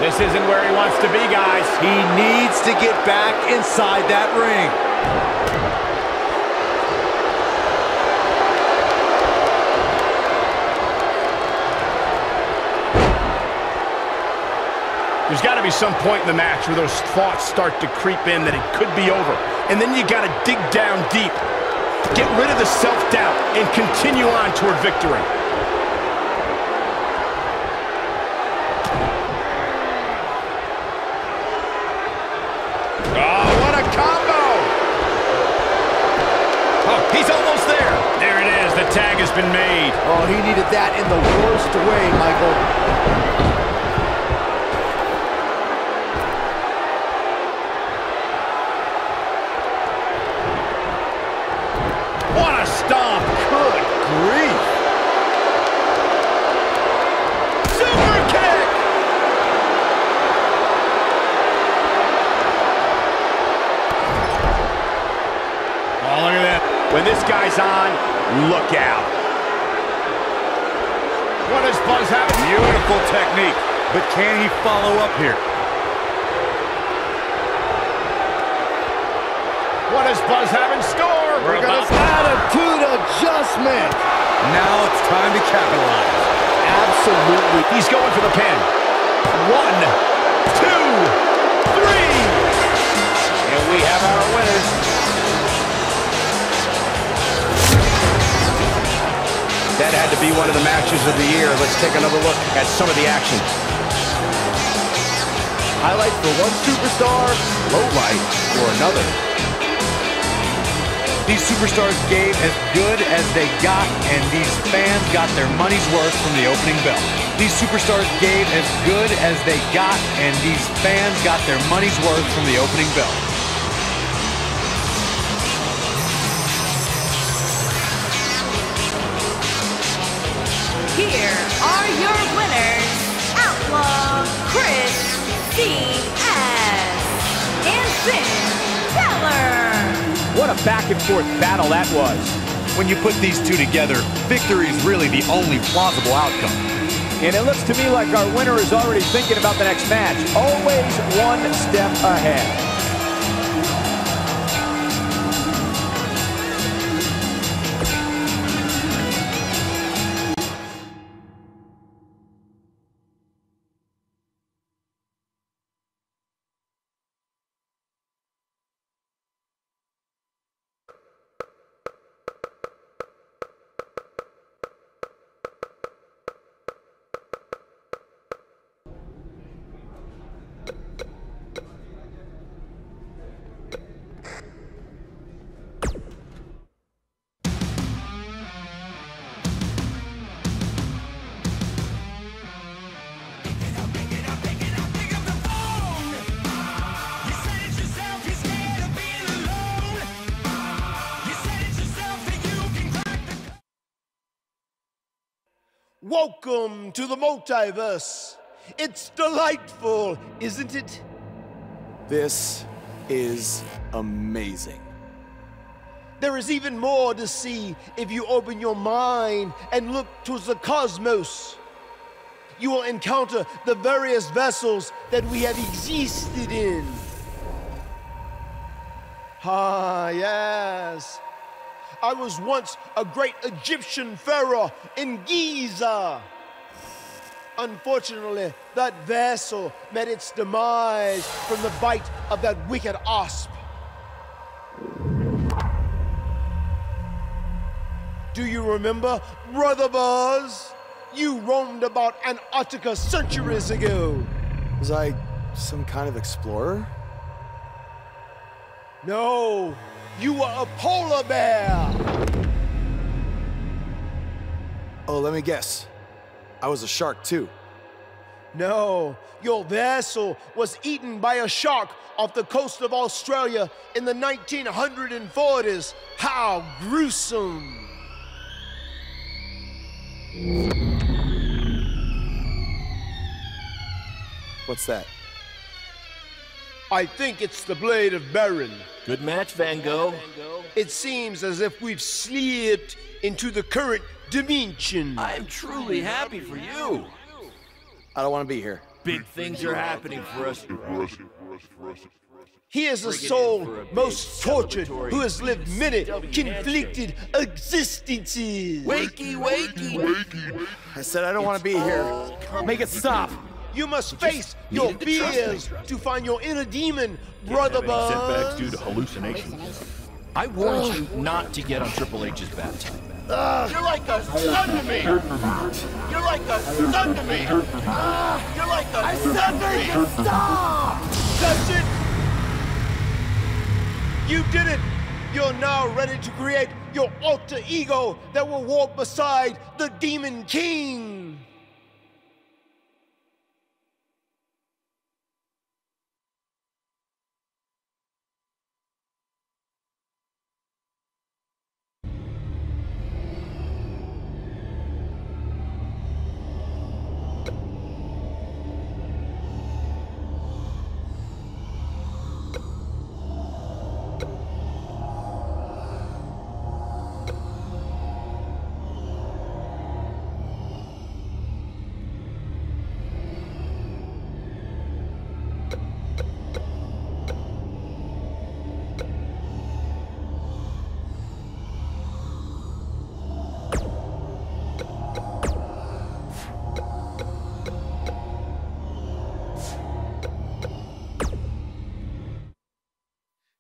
This isn't where he wants to be, guys. He needs to get back inside that ring. There's got to be some point in the match where those thoughts start to creep in that it could be over. And then you got to dig down deep, get rid of the self-doubt, and continue on toward victory. Oh, what a combo! Oh, he's almost there. There it is. The tag has been made. Oh, he needed that in the worst way, Michael. What a stomp! Good grief! Super kick! Oh, look at that. When this guy's on, look out. What does Buzz have? Beautiful technique, but can he follow up here? What does Buzz have in store? We're gonna attitude adjustment. Now it's time to capitalize. Absolutely. He's going for the pin. 1, 2, 3. And we have our winners. That had to be one of the matches of the year. Let's take another look at some of the action. Highlight for one superstar, low light for another. These superstars gave as good as they got, and these fans got their money's worth from the opening bell. These superstars gave as good as they got, and these fans got their money's worth from the opening bell. Here are your winners, Outlaw Chris C.S. and Finn Balor. What a back-and-forth battle that was. When you put these two together, victory is really the only plausible outcome. And it looks to me like our winner is already thinking about the next match. Always one step ahead. Welcome to the multiverse. It's delightful, isn't it? This is amazing. There is even more to see if you open your mind and look towards the cosmos. You will encounter the various vessels that we have existed in. Ah, yes. I was once a great Egyptian pharaoh in Giza. Unfortunately, that vessel met its demise from the bite of that wicked asp. Do you remember, Brother Buzz? You roamed about Antarctica centuries ago. Was I some kind of explorer? No, you were a polar bear. Oh, let me guess. I was a shark too. No, your vessel was eaten by a shark off the coast of Australia in the 1940s. How gruesome. What's that? I think it's the blade of Baron. Good match, Van Gogh. It seems as if we've slipped into the current dimension. I'm truly happy for you. I don't want to be here. Big things are happening for us. He is a soul most tortured who has lived many conflicted existences. Wakey, wakey. I said I don't want to be here. Make it stop. You must face your fears to find your inner demon, Brother Buzz. Setbacks due to hallucinations. I warned you not to get on Triple H's bad time. You're like a son to me. You're like a son to me. You're like a son to me. Stop! That's it. You did it. You're now ready to create your alter ego that will walk beside the Demon King.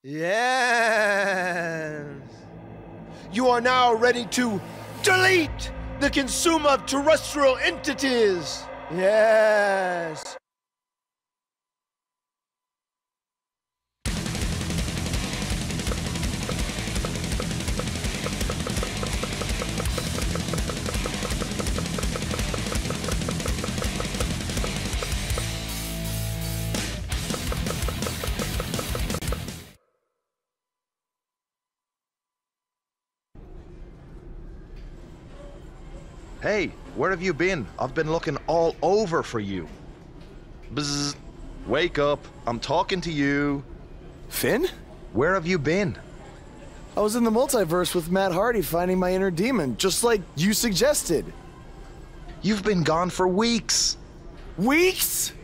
Yes. You are now ready to delete the consumer of terrestrial entities. Yes. Hey, where have you been? I've been looking all over for you. Bzzz. Wake up. I'm talking to you. Finn? Where have you been? I was in the multiverse with Matt Hardy finding my inner demon, just like you suggested. You've been gone for weeks. Weeks?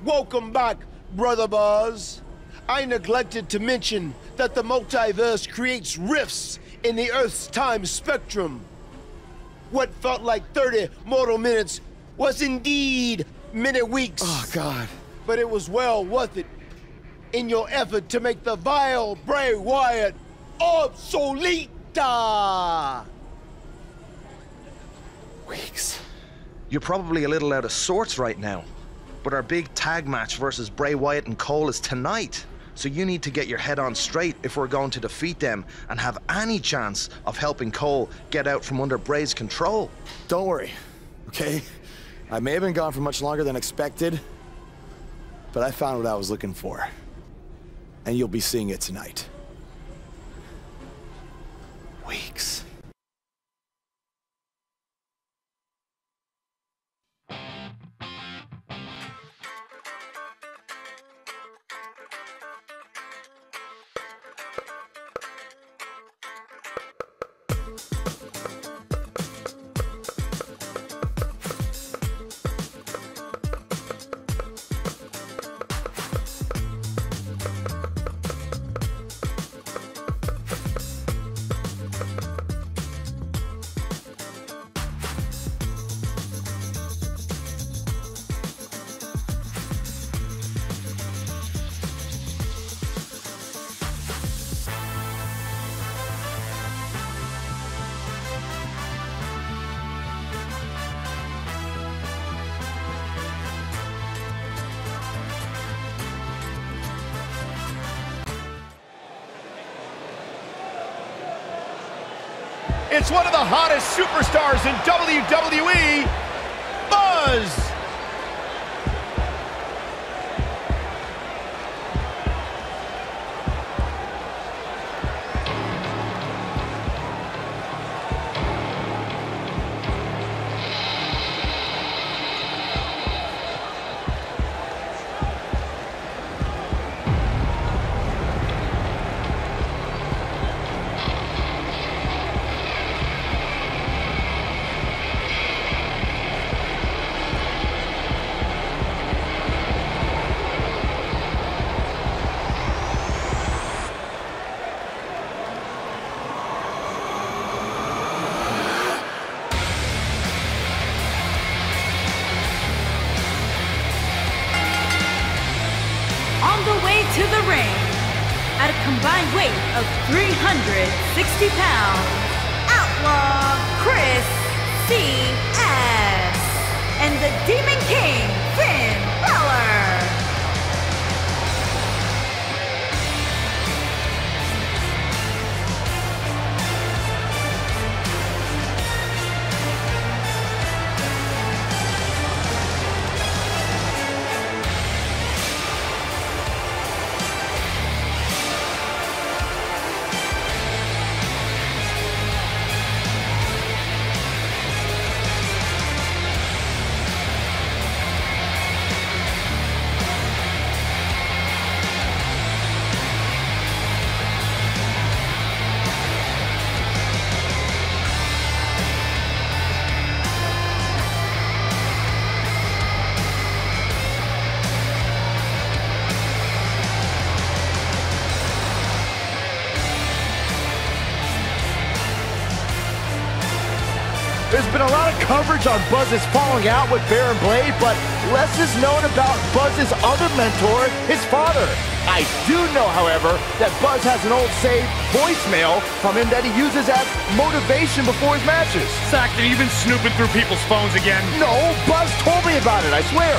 Welcome back, Brother Buzz. I neglected to mention that the multiverse creates rifts in the Earth's time spectrum. What felt like 30 mortal minutes was indeed many weeks. Oh, God. But it was well worth it in your effort to make the vile Bray Wyatt obsolete. Weeks. You're probably a little out of sorts right now, but our big tag match versus Bray Wyatt and Cole is tonight. So you need to get your head on straight if we're going to defeat them and have any chance of helping Cole get out from under Bray's control. Don't worry, okay? I may have been gone for much longer than expected, but I found what I was looking for. And you'll be seeing it tonight. Weeks. It's one of the hottest superstars in WWE, Buzz! On the way to the ring, at a combined weight of 360 pounds, Outlaw Chris C.S. and the Demon King, Finn Balor. There's been a lot of coverage on Buzz's falling out with Baron Blade, but less is known about Buzz's other mentor, his father. I do know, however, that Buzz has an old saved voicemail from him that he uses as motivation before his matches. Saxton, you've been snooping through people's phones again? No, Buzz told me about it, I swear.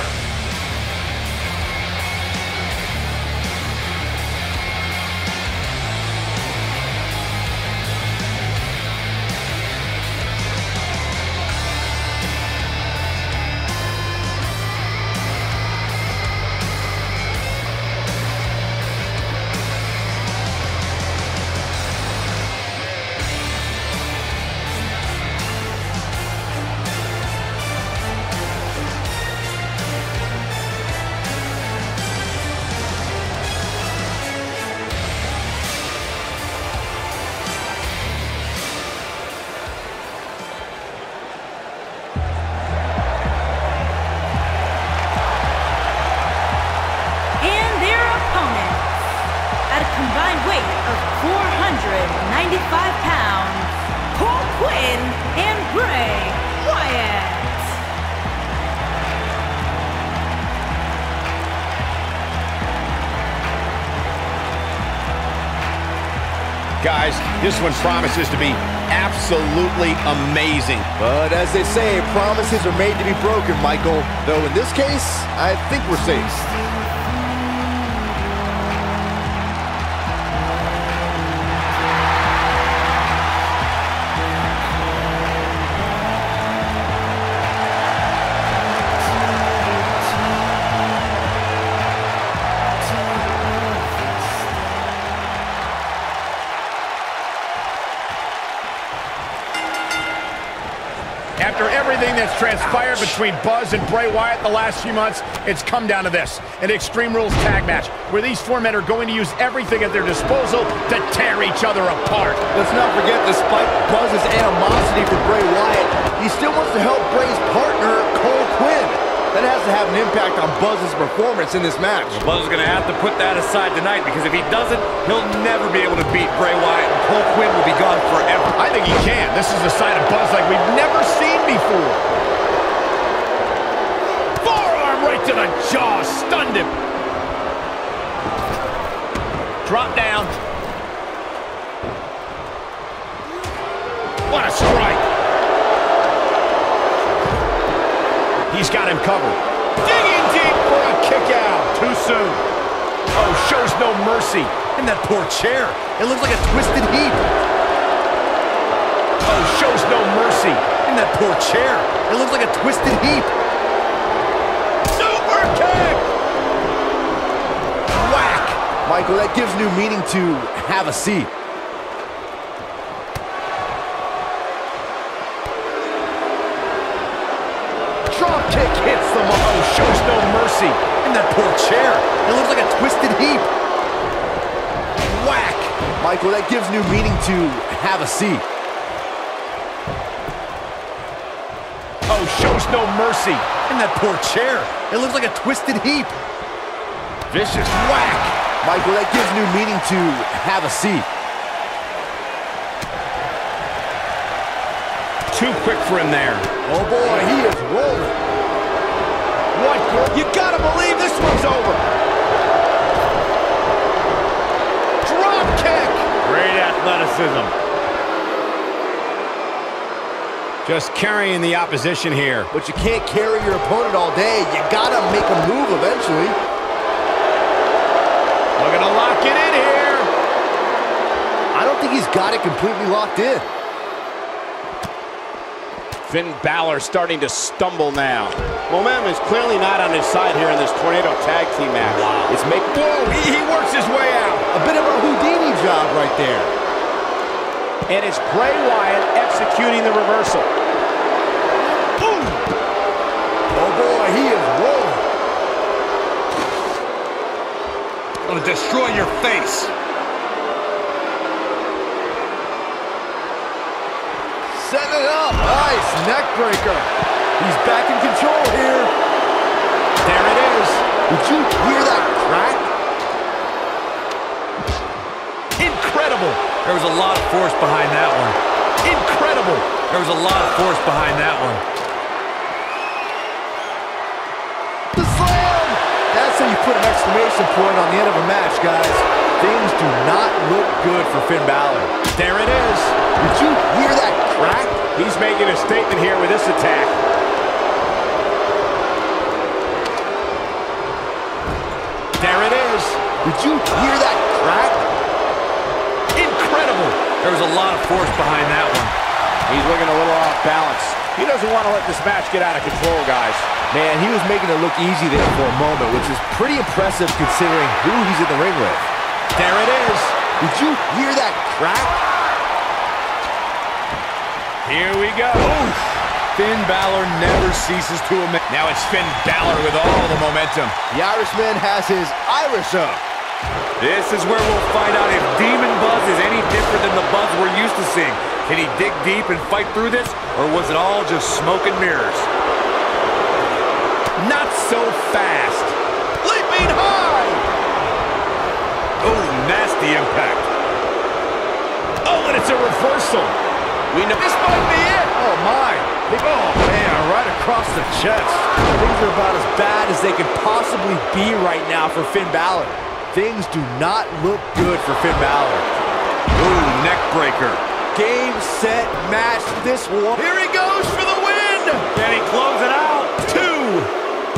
Guys, this one promises to be absolutely amazing. But as they say, promises are made to be broken, Michael. Though in this case, I think we're safe. After everything that's transpired between Buzz and Bray Wyatt the last few months, it's come down to this, an Extreme Rules tag match, where these four men are going to use everything at their disposal to tear each other apart. Let's not forget, despite Buzz's animosity for Bray Wyatt, he still wants to help Bray's partner, Cole Quinn. That has to have an impact on Buzz's performance in this match. Well, Buzz is going to have to put that aside tonight, because if he doesn't, he'll never be able to beat Bray Wyatt, and Cole Quinn will be gone forever. I think he can. This is a side of Buzz like we've never seen before. Forearm right to the jaw, stunned him. Drop down. What a strike. He's got him covered. Digging deep for a kick out. Too soon. Oh, shows no mercy. In that poor chair. It looks like a twisted heap. Oh, shows no mercy. In that poor chair. It looks like a twisted heap. Super kick! Whack! Michael, that gives new meaning to have a seat. Drop kick hits the mark. Oh, shows no mercy. In that poor chair. It looks like a twisted heap. Whack! Michael, that gives new meaning to have a seat. Oh, shows no mercy. In that poor chair. It looks like a twisted heap. Vicious whack. Michael, that gives new meaning to have a seat. Too quick for him there. Oh boy, he is rolling. What? You gotta believe this one's over. Drop kick. Great athleticism. Just carrying the opposition here. But you can't carry your opponent all day. You gotta make a move eventually. Looking to lock it in here. I don't think he's got it completely locked in. Finn Balor starting to stumble now. Momentum is clearly not on his side here in this Tornado Tag Team match. Wow. It's making... Whoa, he works his way out. A bit of a Houdini job right there. And it's Bray Wyatt executing the reversal. Boom! Oh boy, he is rolling. I'm gonna destroy your face. Setting it up. Nice neck breaker. He's back in control here. There it is. Did you hear that crack? Incredible. There was a lot of force behind that one. Incredible. There was a lot of force behind that one. The slam! That's how you put an exclamation point on the end of a match, guys. Things do not look good for Finn Balor. There it is. Did you hear that crack? He's making a statement here with this attack. There it is. Did you hear that crack? Incredible. There was a lot of force behind that one. He's looking a little off balance. He doesn't want to let this match get out of control, guys. Man, he was making it look easy there for a moment, which is pretty impressive considering who he's in the ring with. There it is. Did you hear that crack? Here we go. Oof. Finn Balor never ceases to amaze. Now it's Finn Balor with all the momentum. The Irishman has his Irish up. This is where we'll find out if Demon Buzz is any different than the Buzz we're used to seeing. Can he dig deep and fight through this, or was it all just smoke and mirrors? Not so fast. Leaping high. Oh, nasty impact. Oh, and it's a reversal. We know this might be it. Oh, my. Oh, man, right across the chest. Things are about as bad as they could possibly be right now for Finn Balor. Things do not look good for Finn Balor. Ooh, breaker. Game, set, match. This one. Here he goes for the win! Can he close it out? 2,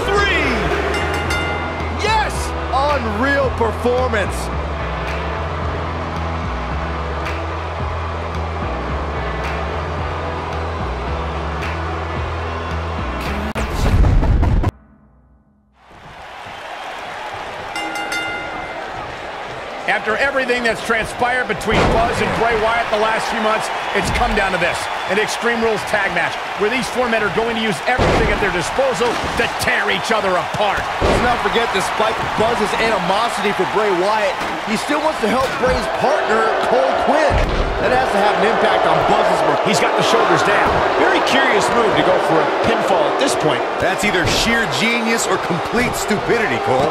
3. Yes! Unreal performance. After everything that's transpired between Buzz and Bray Wyatt the last few months, it's come down to this, an Extreme Rules tag match, where these four men are going to use everything at their disposal to tear each other apart. Let's not forget, despite Buzz's animosity for Bray Wyatt, he still wants to help Bray's partner, Cole Quinn. That has to have an impact on Buzz's... He's got the shoulders down. Very curious move to go for a pinfall at this point. That's either sheer genius or complete stupidity, Cole.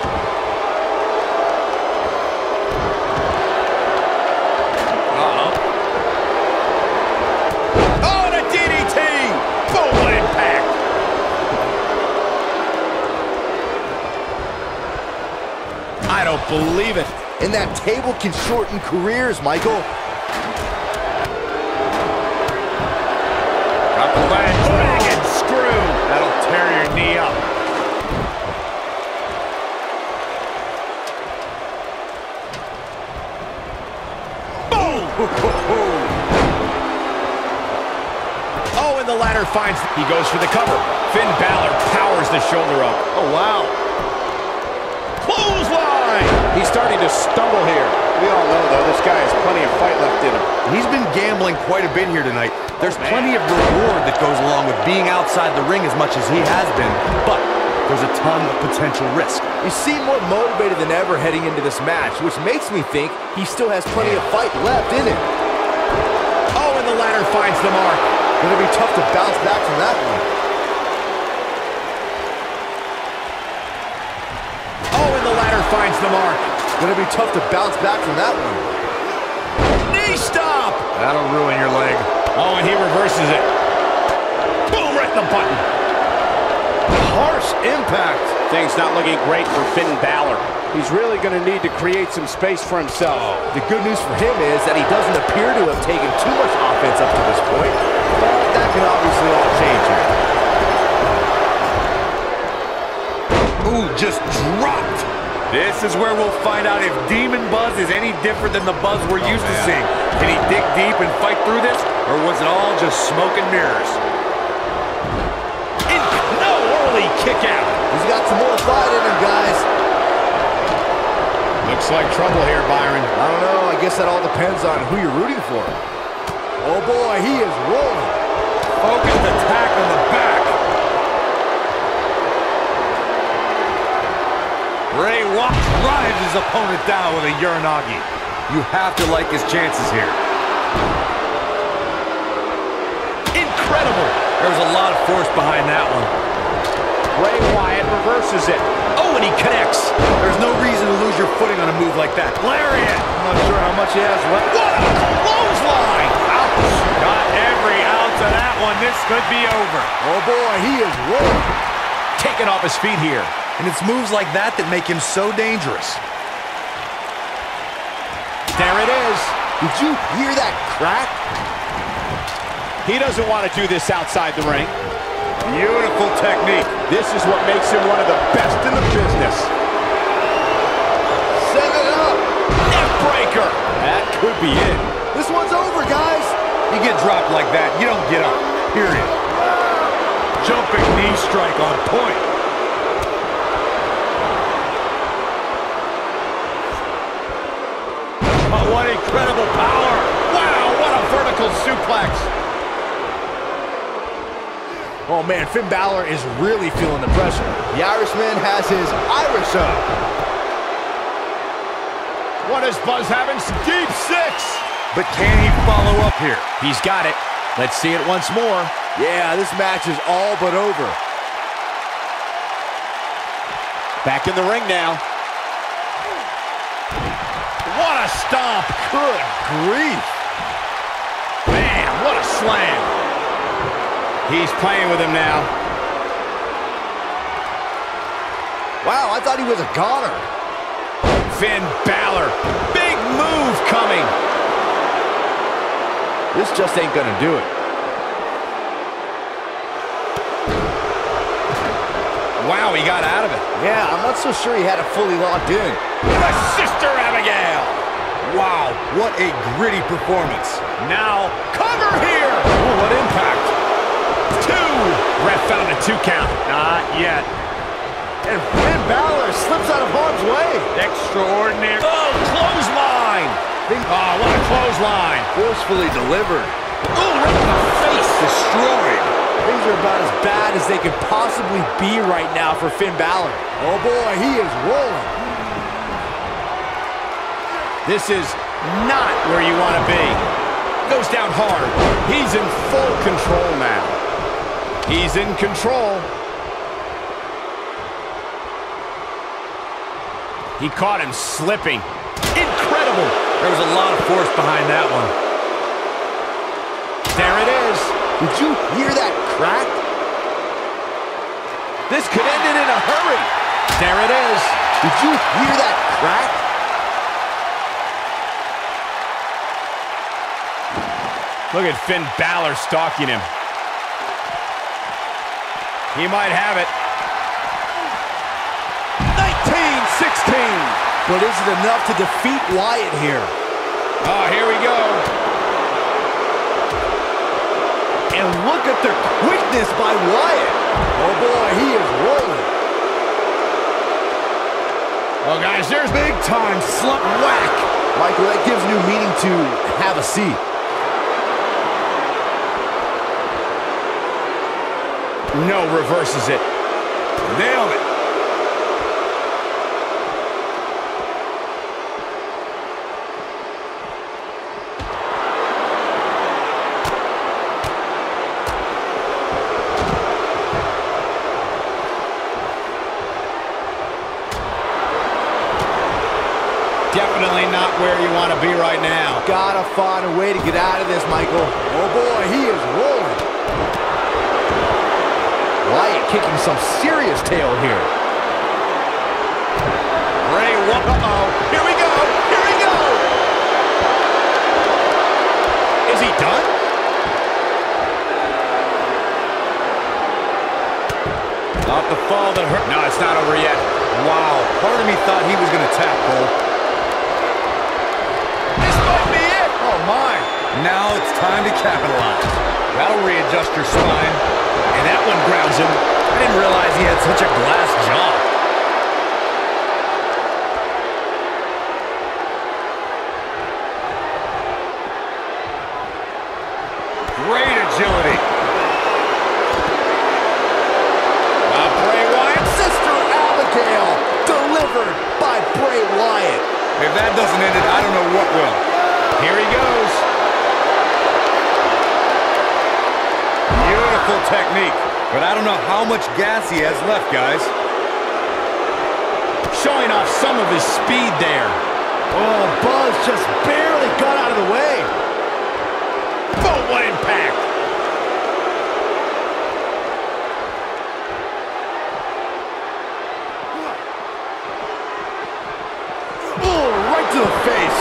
I don't believe it. And that table can shorten careers, Michael. Got the ledge. Dragon screw. That'll tear your knee up. Boom! Oh, and the ladder finds... He goes for the cover. Finn Balor powers the shoulder up. Oh, wow. Clothesline! He's starting to stumble here. We all know, though, this guy has plenty of fight left in him. He's been gambling quite a bit here tonight. There's plenty of reward that goes along with being outside the ring as much as he has been, but there's a ton of potential risk. You seem more motivated than ever heading into this match, which makes me think he still has plenty of fight left in him. Oh, and the ladder finds the mark. Gonna be tough to bounce back from that one. Oh, and the ladder finds the mark. Gonna be tough to bounce back from that one. Knee stop! That'll ruin your leg. Oh, and he reverses it. Boom, right in the button. Harsh impact. Things not looking great for Finn Balor. He's really going to need to create some space for himself. The good news for him is that he doesn't appear to have taken too much offense up to this point, but that can obviously all change here. Ooh, just dropped. This is where we'll find out if Demon Buzz is any different than the Buzz we're used to seeing. Can he dig deep and fight through this, or was it all just smoke and mirrors? No, early kick out. He's got some more fight in him, guys. Looks like trouble here, Byron. I don't know. I guess that all depends on who you're rooting for. Oh, boy, he is rolling. Focused attack on the back. Bray Wyatt drives his opponent down with a Uranagi. You have to like his chances here. Incredible. There was a lot of force behind that one. Bray Wyatt reverses it. Oh, and he connects. There's no reason to lose your footing on a move like that. Lariat. I'm not sure how much he has left. What a clothesline! Ouch. Got every ounce of that one. This could be over. Oh, boy, he is rolling. Taken off his feet here. And it's moves like that that make him so dangerous. There it is. Did you hear that crack? He doesn't want to do this outside the ring. Beautiful technique. This is what makes him one of the best in the business. Set it up. Neck breaker. That could be it. This one's over, guys. You get dropped like that, you don't get up. Period. Jumping knee strike on point. Oh, what incredible power. Wow, what a vertical suplex. Oh, man, Finn Balor is really feeling the pressure. The Irishman has his Irish up. What is Buzz having? Deep six. But can he follow up here? He's got it. Let's see it once more. Yeah, this match is all but over. Back in the ring now. What a stomp. Good grief. Man, what a slam. He's playing with him now. Wow, I thought he was a goner. Finn Balor. Big move coming. This just ain't gonna do it. Wow, he got out of it. Yeah, I'm not so sure he had it fully locked in. The Sister Abigail. Wow, what a gritty performance. Now, cover here. Ooh, what impact. 2. Ref found a 2 count. Not yet. And Finn Balor slips out of harm's way. Extraordinary. Oh, clothesline. Oh, what a clothesline. Forcefully delivered. Ooh, right in the face. Destroyed. Things are about as bad as they could possibly be right now for Finn Balor. Oh boy, he is rolling. This is not where you want to be. Goes down hard. He's in full control now. He's in control. He caught him slipping. Incredible. There was a lot of force behind that one. There it is. Did you hear that crack? This could end it in a hurry. There it is. Did you hear that crack? Look at Finn Balor stalking him. He might have it. 19-16. But is it enough to defeat Wyatt here? Oh, here we go. And look at the quickness by Wyatt. Oh boy, he is rolling. Oh guys, there's big time slump whack. Michael, that gives new meaning to have a seat. No, reverses it. Nailed it. Definitely not where you want to be right now. Gotta find a way to get out of this, Michael. Oh boy, he is rolling. Wyatt kicking some serious tail here. Ray, uh-oh. Here we go. Here we go. Is he done? Not the fall that hurt. No, it's not over yet. Wow, part of me thought he was going to tap, Cole. This might be it. Oh, my. Now it's time to capitalize. That'll readjust your spine. And that one grounds him. I didn't realize he had such a glass jaw. Great agility. Bray Wyatt. Sister Abigail, delivered by Bray Wyatt. If that doesn't end it, I don't know what will. Here he goes. Beautiful technique, but I don't know how much gas he has left, guys. Showing off some of his speed there. Oh, Buzz just barely got out of the way. Oh, what impact. Oh, right to the face.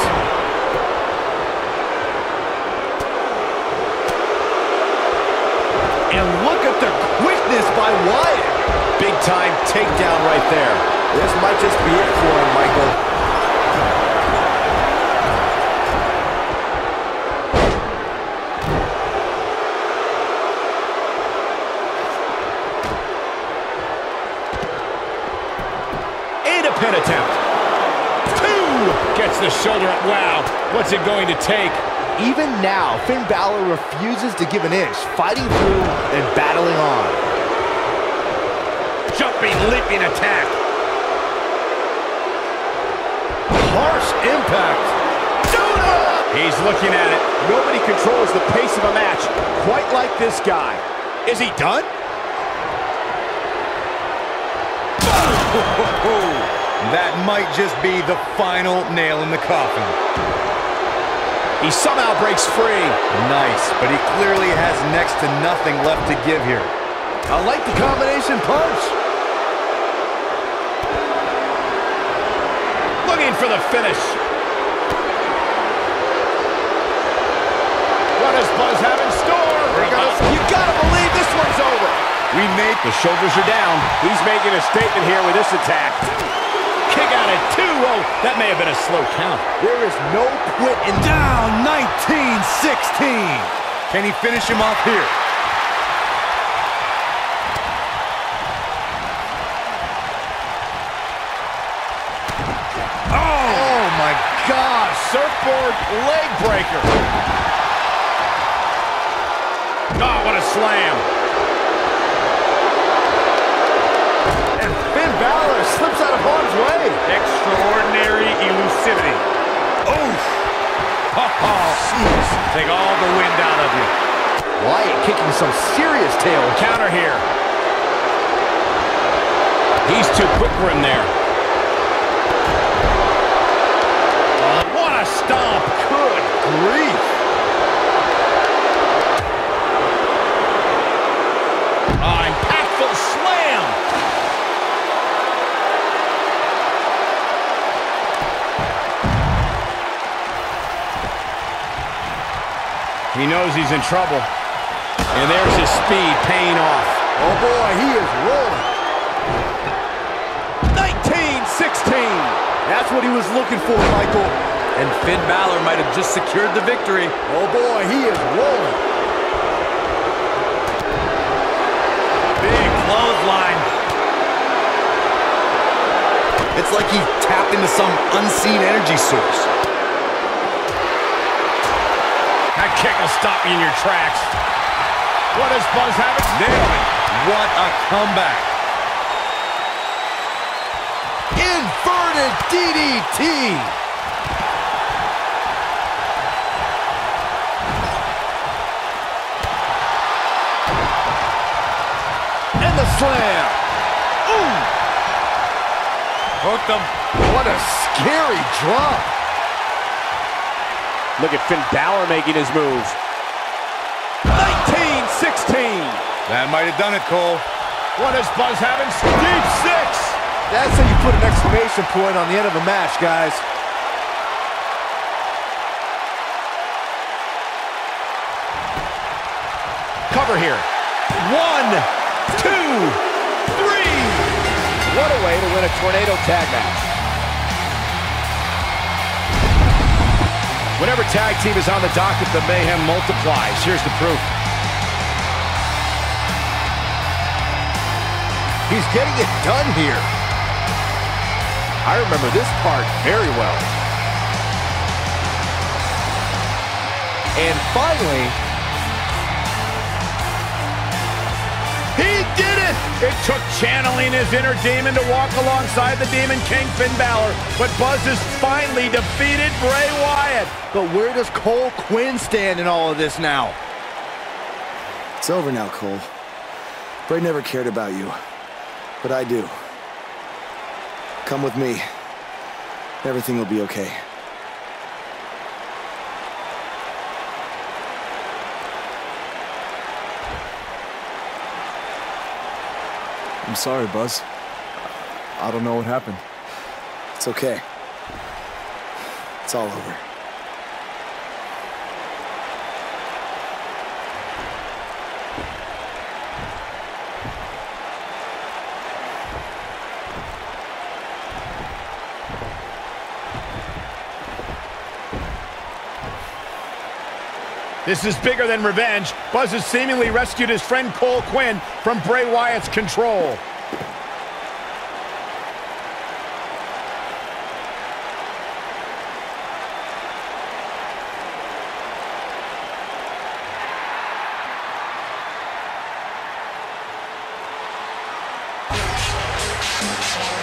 And look at the quickness by Wyatt. Big time takedown right there. This might just be it for him, Michael. Pin attempt. 2 gets the shoulder up. Wow, what's it going to take? Even now, Finn Balor refuses to give an inch, fighting through and battling on. Jumping, leaping attack. Harsh impact. He's looking at it. Nobody controls the pace of a match quite like this guy. Is he done? That might just be the final nail in the coffin. He somehow breaks free. Nice, but he clearly has next to nothing left to give here. I like the combination punch. Looking for the finish. What does Buzz have in store? You gotta believe this one's over. The shoulders are down. He's making a statement here with this attack. Kick out at 2. Oh, that may have been a slow count. There is no quit in Down 19-16. Can he finish him off here? Oh my God, surfboard leg breaker. Oh, what a slam. and Finn Balor slips out of harm's way. Extraordinary elusivity. Oof. Oh, jeez. Take all the wind out of you. Wyatt kicking some serious tail. Counter here. He's too quick for him there. What a stomp. Good grief. Impactful slam. He knows he's in trouble. And there's his speed paying off. Oh boy, he is rolling. 19-16. That's what he was looking for, Michael. And Finn Balor might have just secured the victory. Oh boy, he is rolling. Big clothesline. It's like he tapped into some unseen energy source. That kick will stop you in your tracks. What does Buzz have? Nailed it. What a comeback. Inverted DDT. And the slam. Ooh. Hooked him. What a scary drop. Look at Finn Balor making his move. 19-16. That might have done it, Cole. What does Buzz have? Deep six. That's how you put an exclamation point on the end of a match, guys. Cover here. 1, 2, 3. What a way to win a tornado tag match. Whenever tag team is on the docket, the mayhem multiplies. Here's the proof. He's getting it done here. I remember this part very well. And finally, He did it! It took channeling his inner demon to walk alongside the Demon King, Finn Balor, but Buzz has finally defeated Bray Wyatt. but where does Cole Quinn stand in all of this now? It's over now, Cole. Bray never cared about you, but I do. Come with me. Everything will be okay. I'm sorry, Buzz. I don't know what happened. It's okay. It's all over. This is bigger than revenge. Buzz has seemingly rescued his friend Cole Quinn from Bray Wyatt's control.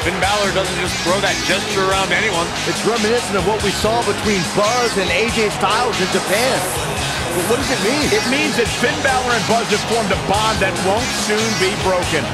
Finn Balor doesn't just throw that gesture around to anyone. It's reminiscent of what we saw between Buzz and AJ Styles in Japan. But what does it mean? It means that Finn Balor and Buzz have formed a bond that won't soon be broken.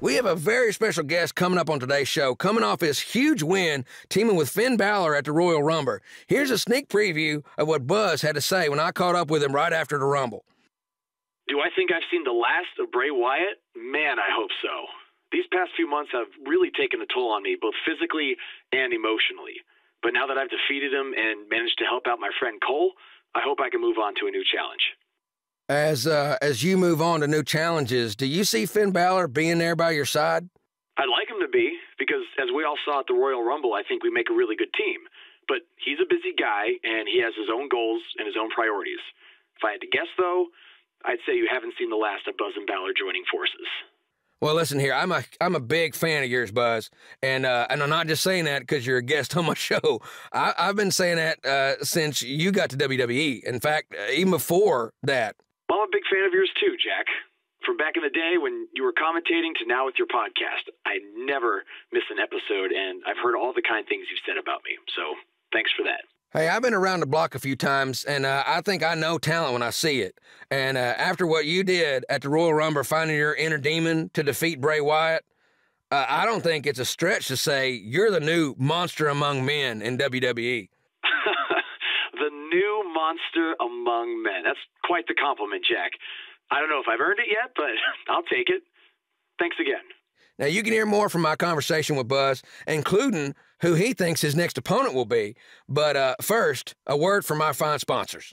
We have a very special guest coming up on today's show, coming off his huge win, teaming with Finn Balor at the Royal Rumble. Here's a sneak preview of what Buzz had to say when I caught up with him right after the Rumble. Do I think I've seen the last of Bray Wyatt? Man, I hope so. These past few months have really taken a toll on me, both physically and emotionally. But now that I've defeated him and managed to help out my friend Cole, I hope I can move on to a new challenge. As you move on to new challenges, do you see Finn Balor being there by your side? I'd like him to be, because as we all saw at the Royal Rumble, I think we make a really good team. But he's a busy guy, and he has his own goals and his own priorities. If I had to guess, though, I'd say you haven't seen the last of Buzz and Balor joining forces. Well, listen here, I'm a big fan of yours, Buzz, and I'm not just saying that because you're a guest on my show. I've been saying that since you got to WWE. In fact, even before that. Well, I'm a big fan of yours too, Jack. From back in the day when you were commentating to now with your podcast, I never miss an episode, and I've heard all the kind things you've said about me. So thanks for that. Hey, I've been around the block a few times, and I think I know talent when I see it. And after what you did at the Royal Rumble, finding your inner demon to defeat Bray Wyatt, I don't think it's a stretch to say you're the new monster among men in WWE. The new monster among men. That's quite the compliment, Jack. I don't know if I've earned it yet, but I'll take it. Thanks again. Now, you can hear more from my conversation with Buzz, including who he thinks his next opponent will be. But first, a word from our fine sponsors.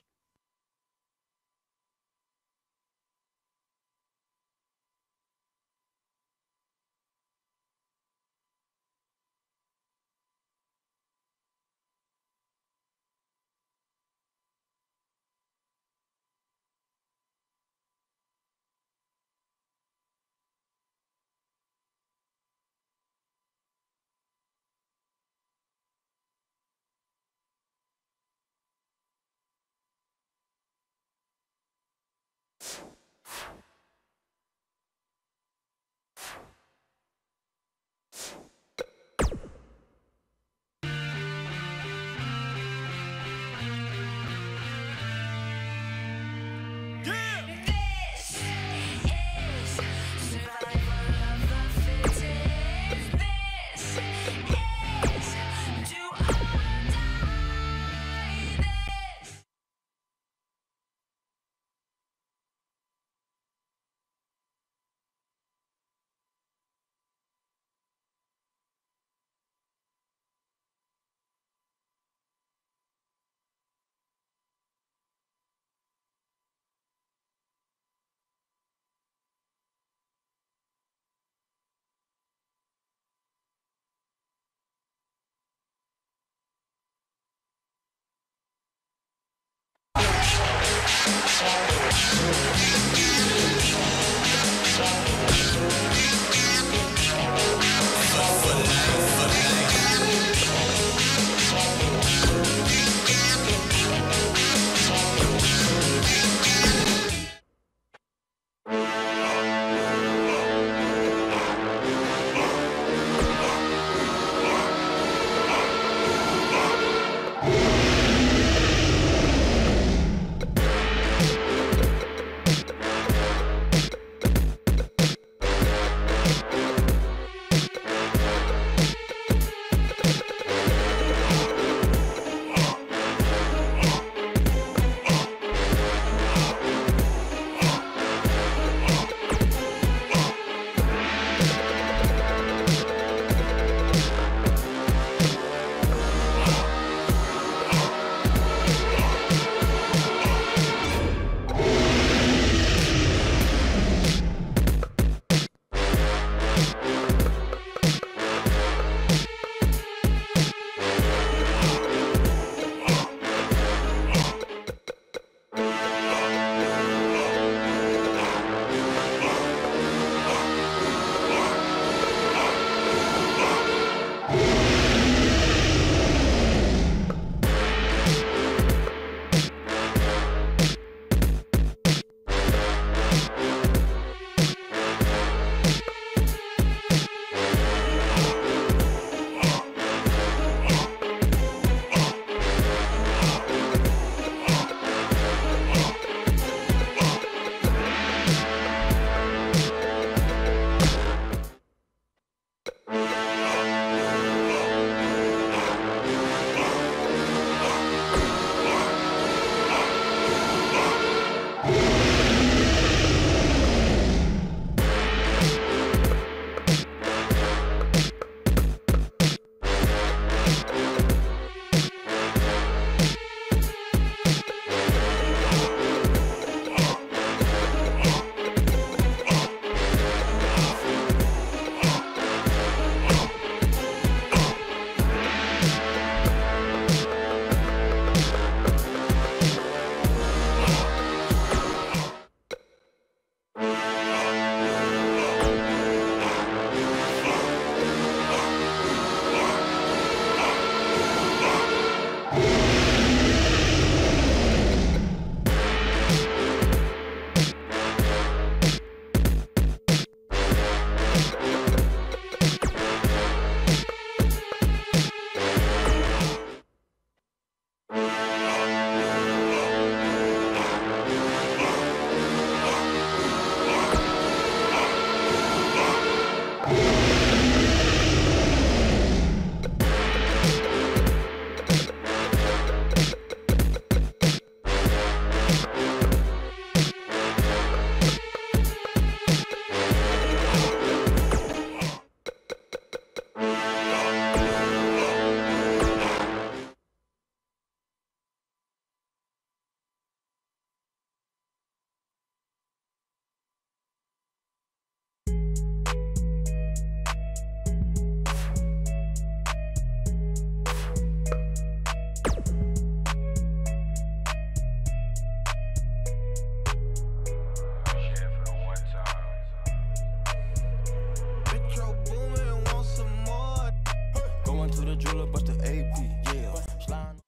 went to the jeweler, but the AP, yeah. Slime.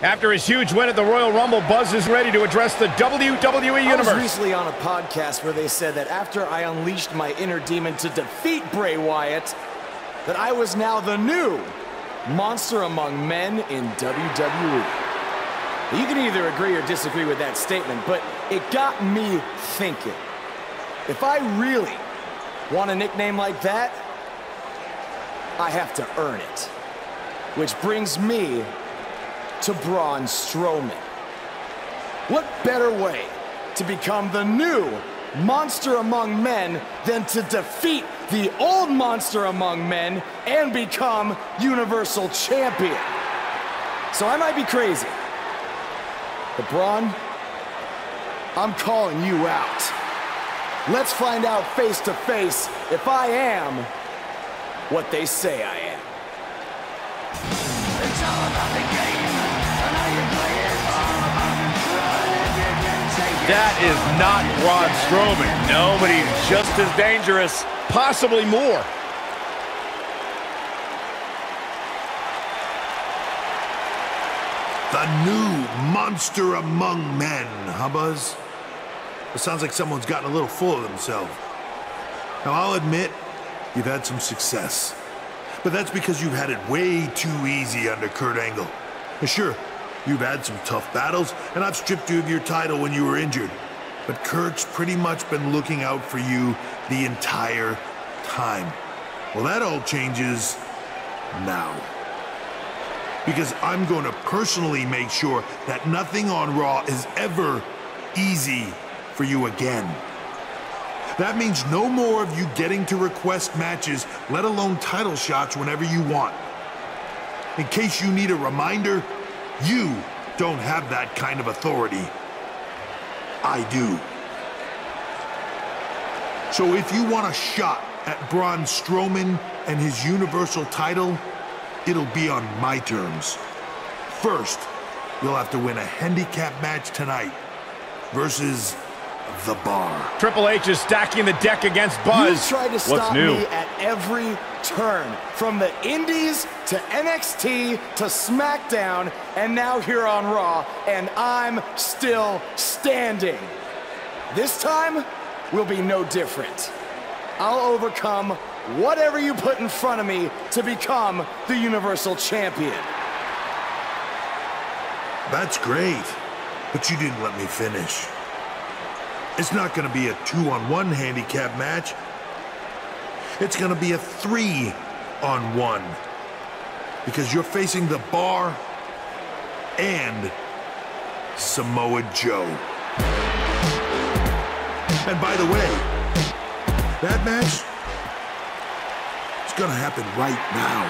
After his huge win at the Royal Rumble, Buzz is ready to address the WWE Universe. I was recently on a podcast where they said that after I unleashed my inner demon to defeat Bray Wyatt, that I was now the new monster among men in WWE. You can either agree or disagree with that statement, but it got me thinking. If I really want a nickname like that, I have to earn it. Which brings me to Braun Strowman. What better way to become the new monster among men than to defeat the old monster among men and become Universal Champion? So I might be crazy, but Braun, I'm calling you out. Let's find out face to face if I am what they say I am. It's all about the game, and how you play it, all about control. If you can take it. That is not Braun Strowman. No, but he's just as dangerous. Possibly more. The new monster among men, huh, Buzz? It sounds like someone's gotten a little full of themselves. Now, I'll admit, you've had some success. But that's because you've had it way too easy under Kurt Angle. And sure, you've had some tough battles, and I've stripped you of your title when you were injured. But Kurt's pretty much been looking out for you the entire time. Well, that all changes now. Because I'm going to personally make sure that nothing on Raw is ever easy for you again. That means no more of you getting to request matches, let alone title shots whenever you want. In case you need a reminder, you don't have that kind of authority. I do. So if you want a shot at Braun Strowman and his Universal title, it'll be on my terms. First, you'll have to win a handicap match tonight versus The Bar. Triple H is stacking the deck against Buzz. You tried to stop me at every turn, from the Indies to NXT to SmackDown, and now here on Raw, and I'm still standing. This time will be no different. I'll overcome whatever you put in front of me to become the Universal Champion. That's great, but you didn't let me finish. It's not going to be a 2-on-1 handicap match. It's going to be a 3-on-1. Because you're facing The Bar and Samoa Joe. And by the way, that match is going to happen right now.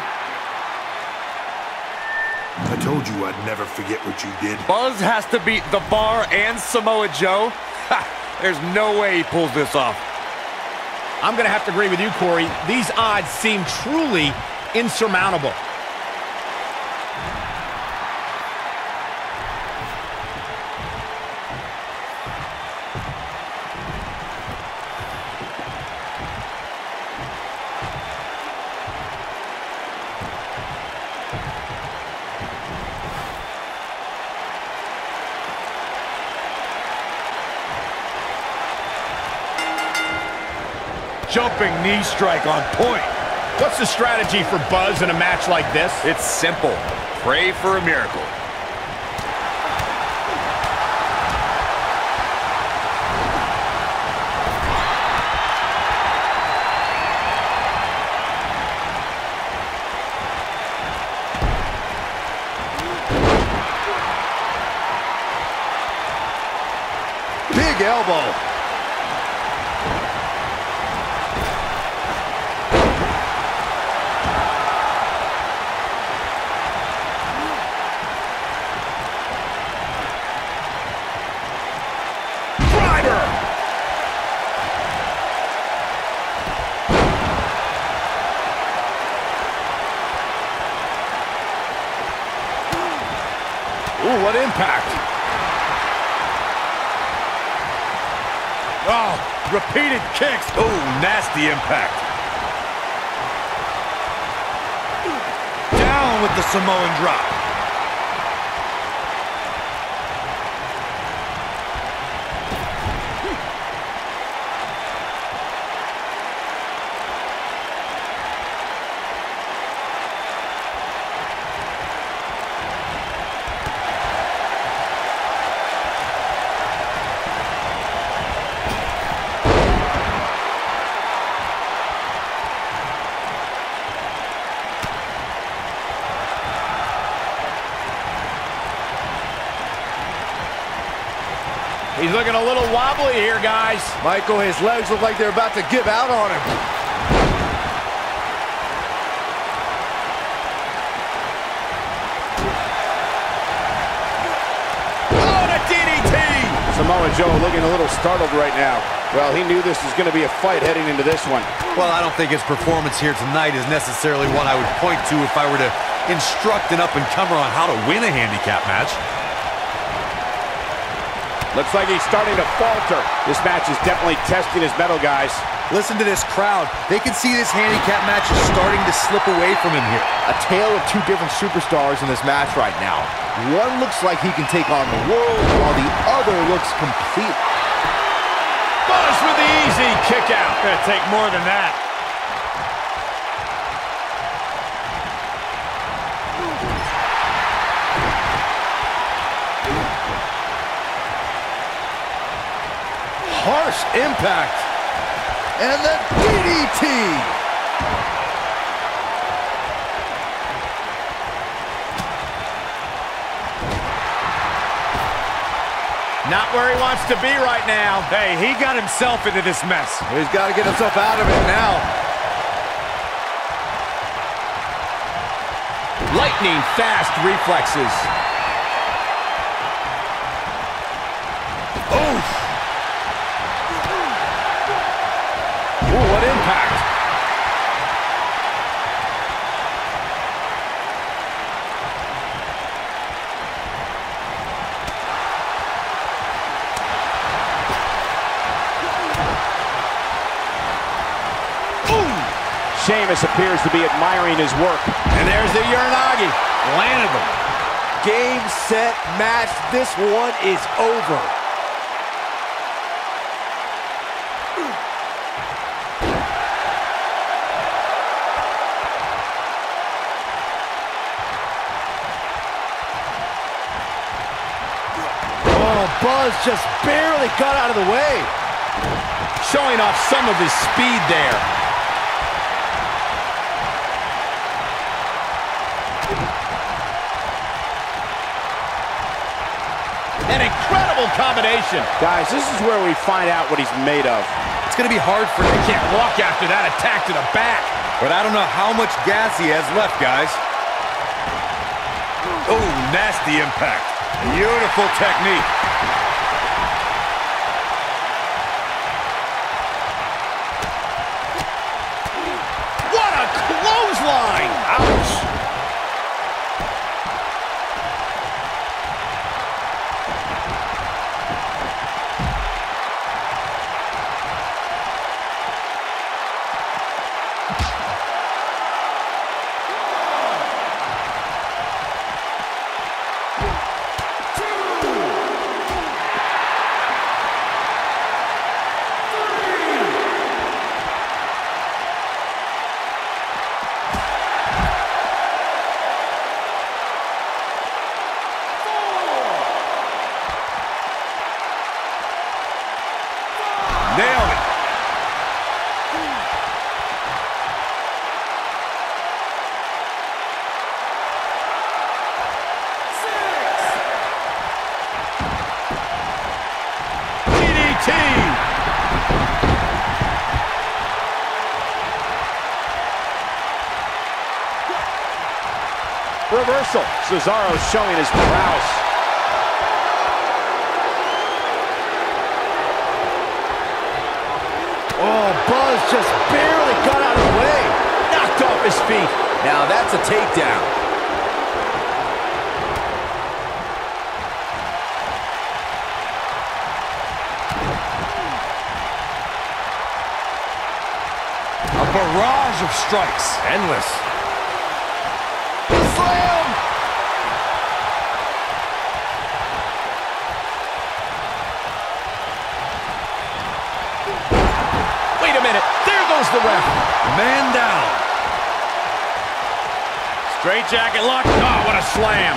I told you I'd never forget what you did. Buzz has to beat The Bar and Samoa Joe? Ha! There's no way he pulls this off. I'm going to have to agree with you, Corey. These odds seem truly insurmountable. Jumping knee strike on point. What's the strategy for Buzz in a match like this? It's simple. Pray for a miracle. Big elbow. Ooh, what impact. Oh, repeated kicks. Oh, nasty impact. Down with the Samoan drop. He's looking a little wobbly here, guys. Michael, his legs look like they're about to give out on him. Oh, the DDT! Samoa Joe looking a little startled right now. Well, he knew this was going to be a fight heading into this one. Well, I don't think his performance here tonight is necessarily one I would point to if I were to instruct an up-and-comer on how to win a handicap match. Looks like he's starting to falter. This match is definitely testing his mettle, guys. Listen to this crowd. They can see this handicap match is starting to slip away from him here. A tale of two different superstars in this match right now. One looks like he can take on the world, while the other looks complete. Buzz with the easy kick out. Gonna take more than that. Harsh impact. And the DDT. Not where he wants to be right now. Hey, he got himself into this mess. He's got to get himself out of it now. Lightning fast reflexes. Oof. Ooh, what impact. Sheamus appears to be admiring his work. And there's the Uranagi. Landed him. Game, set, match. This one is over. Oh, Buzz just barely got out of the way. Showing off some of his speed there. An incredible combination. Guys, this is where we find out what he's made of. It's going to be hard for him. He can't walk after that attack to the back. But I don't know how much gas he has left, guys. Oh, nasty impact. Beautiful technique. What a clothesline! Ouch! Nailed it. DDT! Reversal. Cesaro showing his prowess. Oh, Buzz just barely got out of the way. Knocked off his feet. Now that's a takedown. A barrage of strikes. Endless. Slam! Wait a minute. There goes the ref. Man down. Straight jacket lock. Oh, what a slam.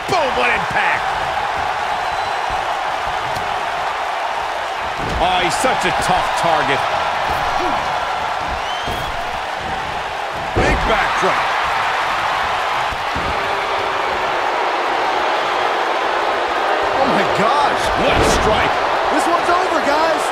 Boom, what impact. Oh, he's such a tough target. Big backdrop. strike. This one's over, guys.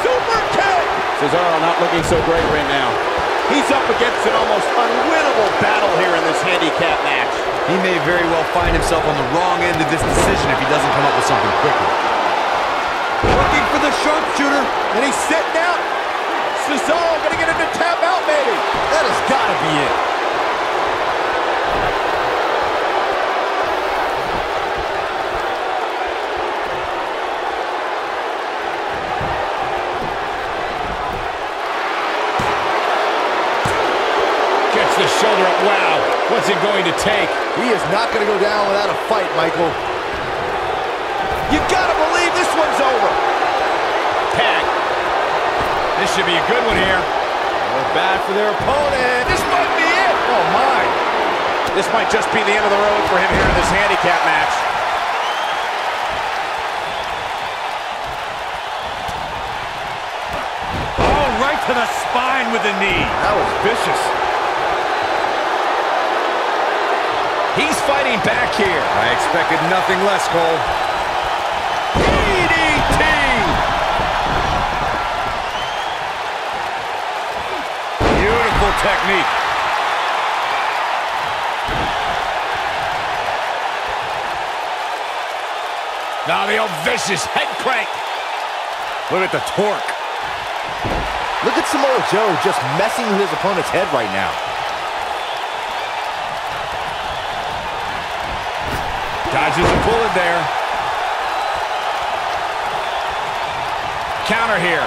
Super kick! Cesaro not looking so great right now. He's up against an almost unwinnable battle here in this handicap match. He may very well find himself on the wrong end of this decision if he doesn't come up with something quickly. Looking for the sharpshooter, and he's sitting out. Cesaro gonna get him to tap out, maybe. That has got to be it. Gets the shoulder up. Wow, what's it going to take? He is not going to go down without a fight, Michael. You gotta believe this one's over. Tag. This should be a good one here. Bad for their opponent. This might be it. Oh, my. This might just be the end of the road for him here in this handicap match. Oh, right to the spine with the knee. That was vicious. He's fighting back here. I expected nothing less, Cole. DDT! Beautiful technique. Now the old vicious head crank. Look at the torque. Look at Samoa Joe just messing with his opponent's head right now. Dodges a bullet there. Counter here.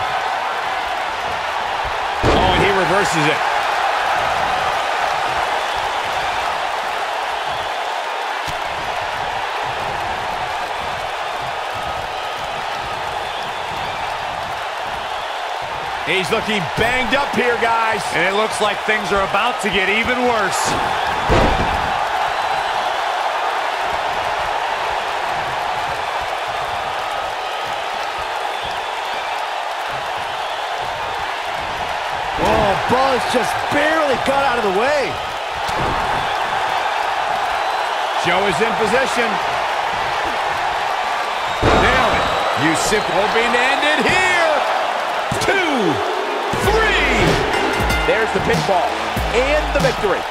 Oh, and he reverses it. He's looking banged up here, guys. And it looks like things are about to get even worse. Oh, Buzz just barely got out of the way. Joe is in position. Nailed it. You simply hoping to end it here. 2, 3. There's the pinfall and the victory.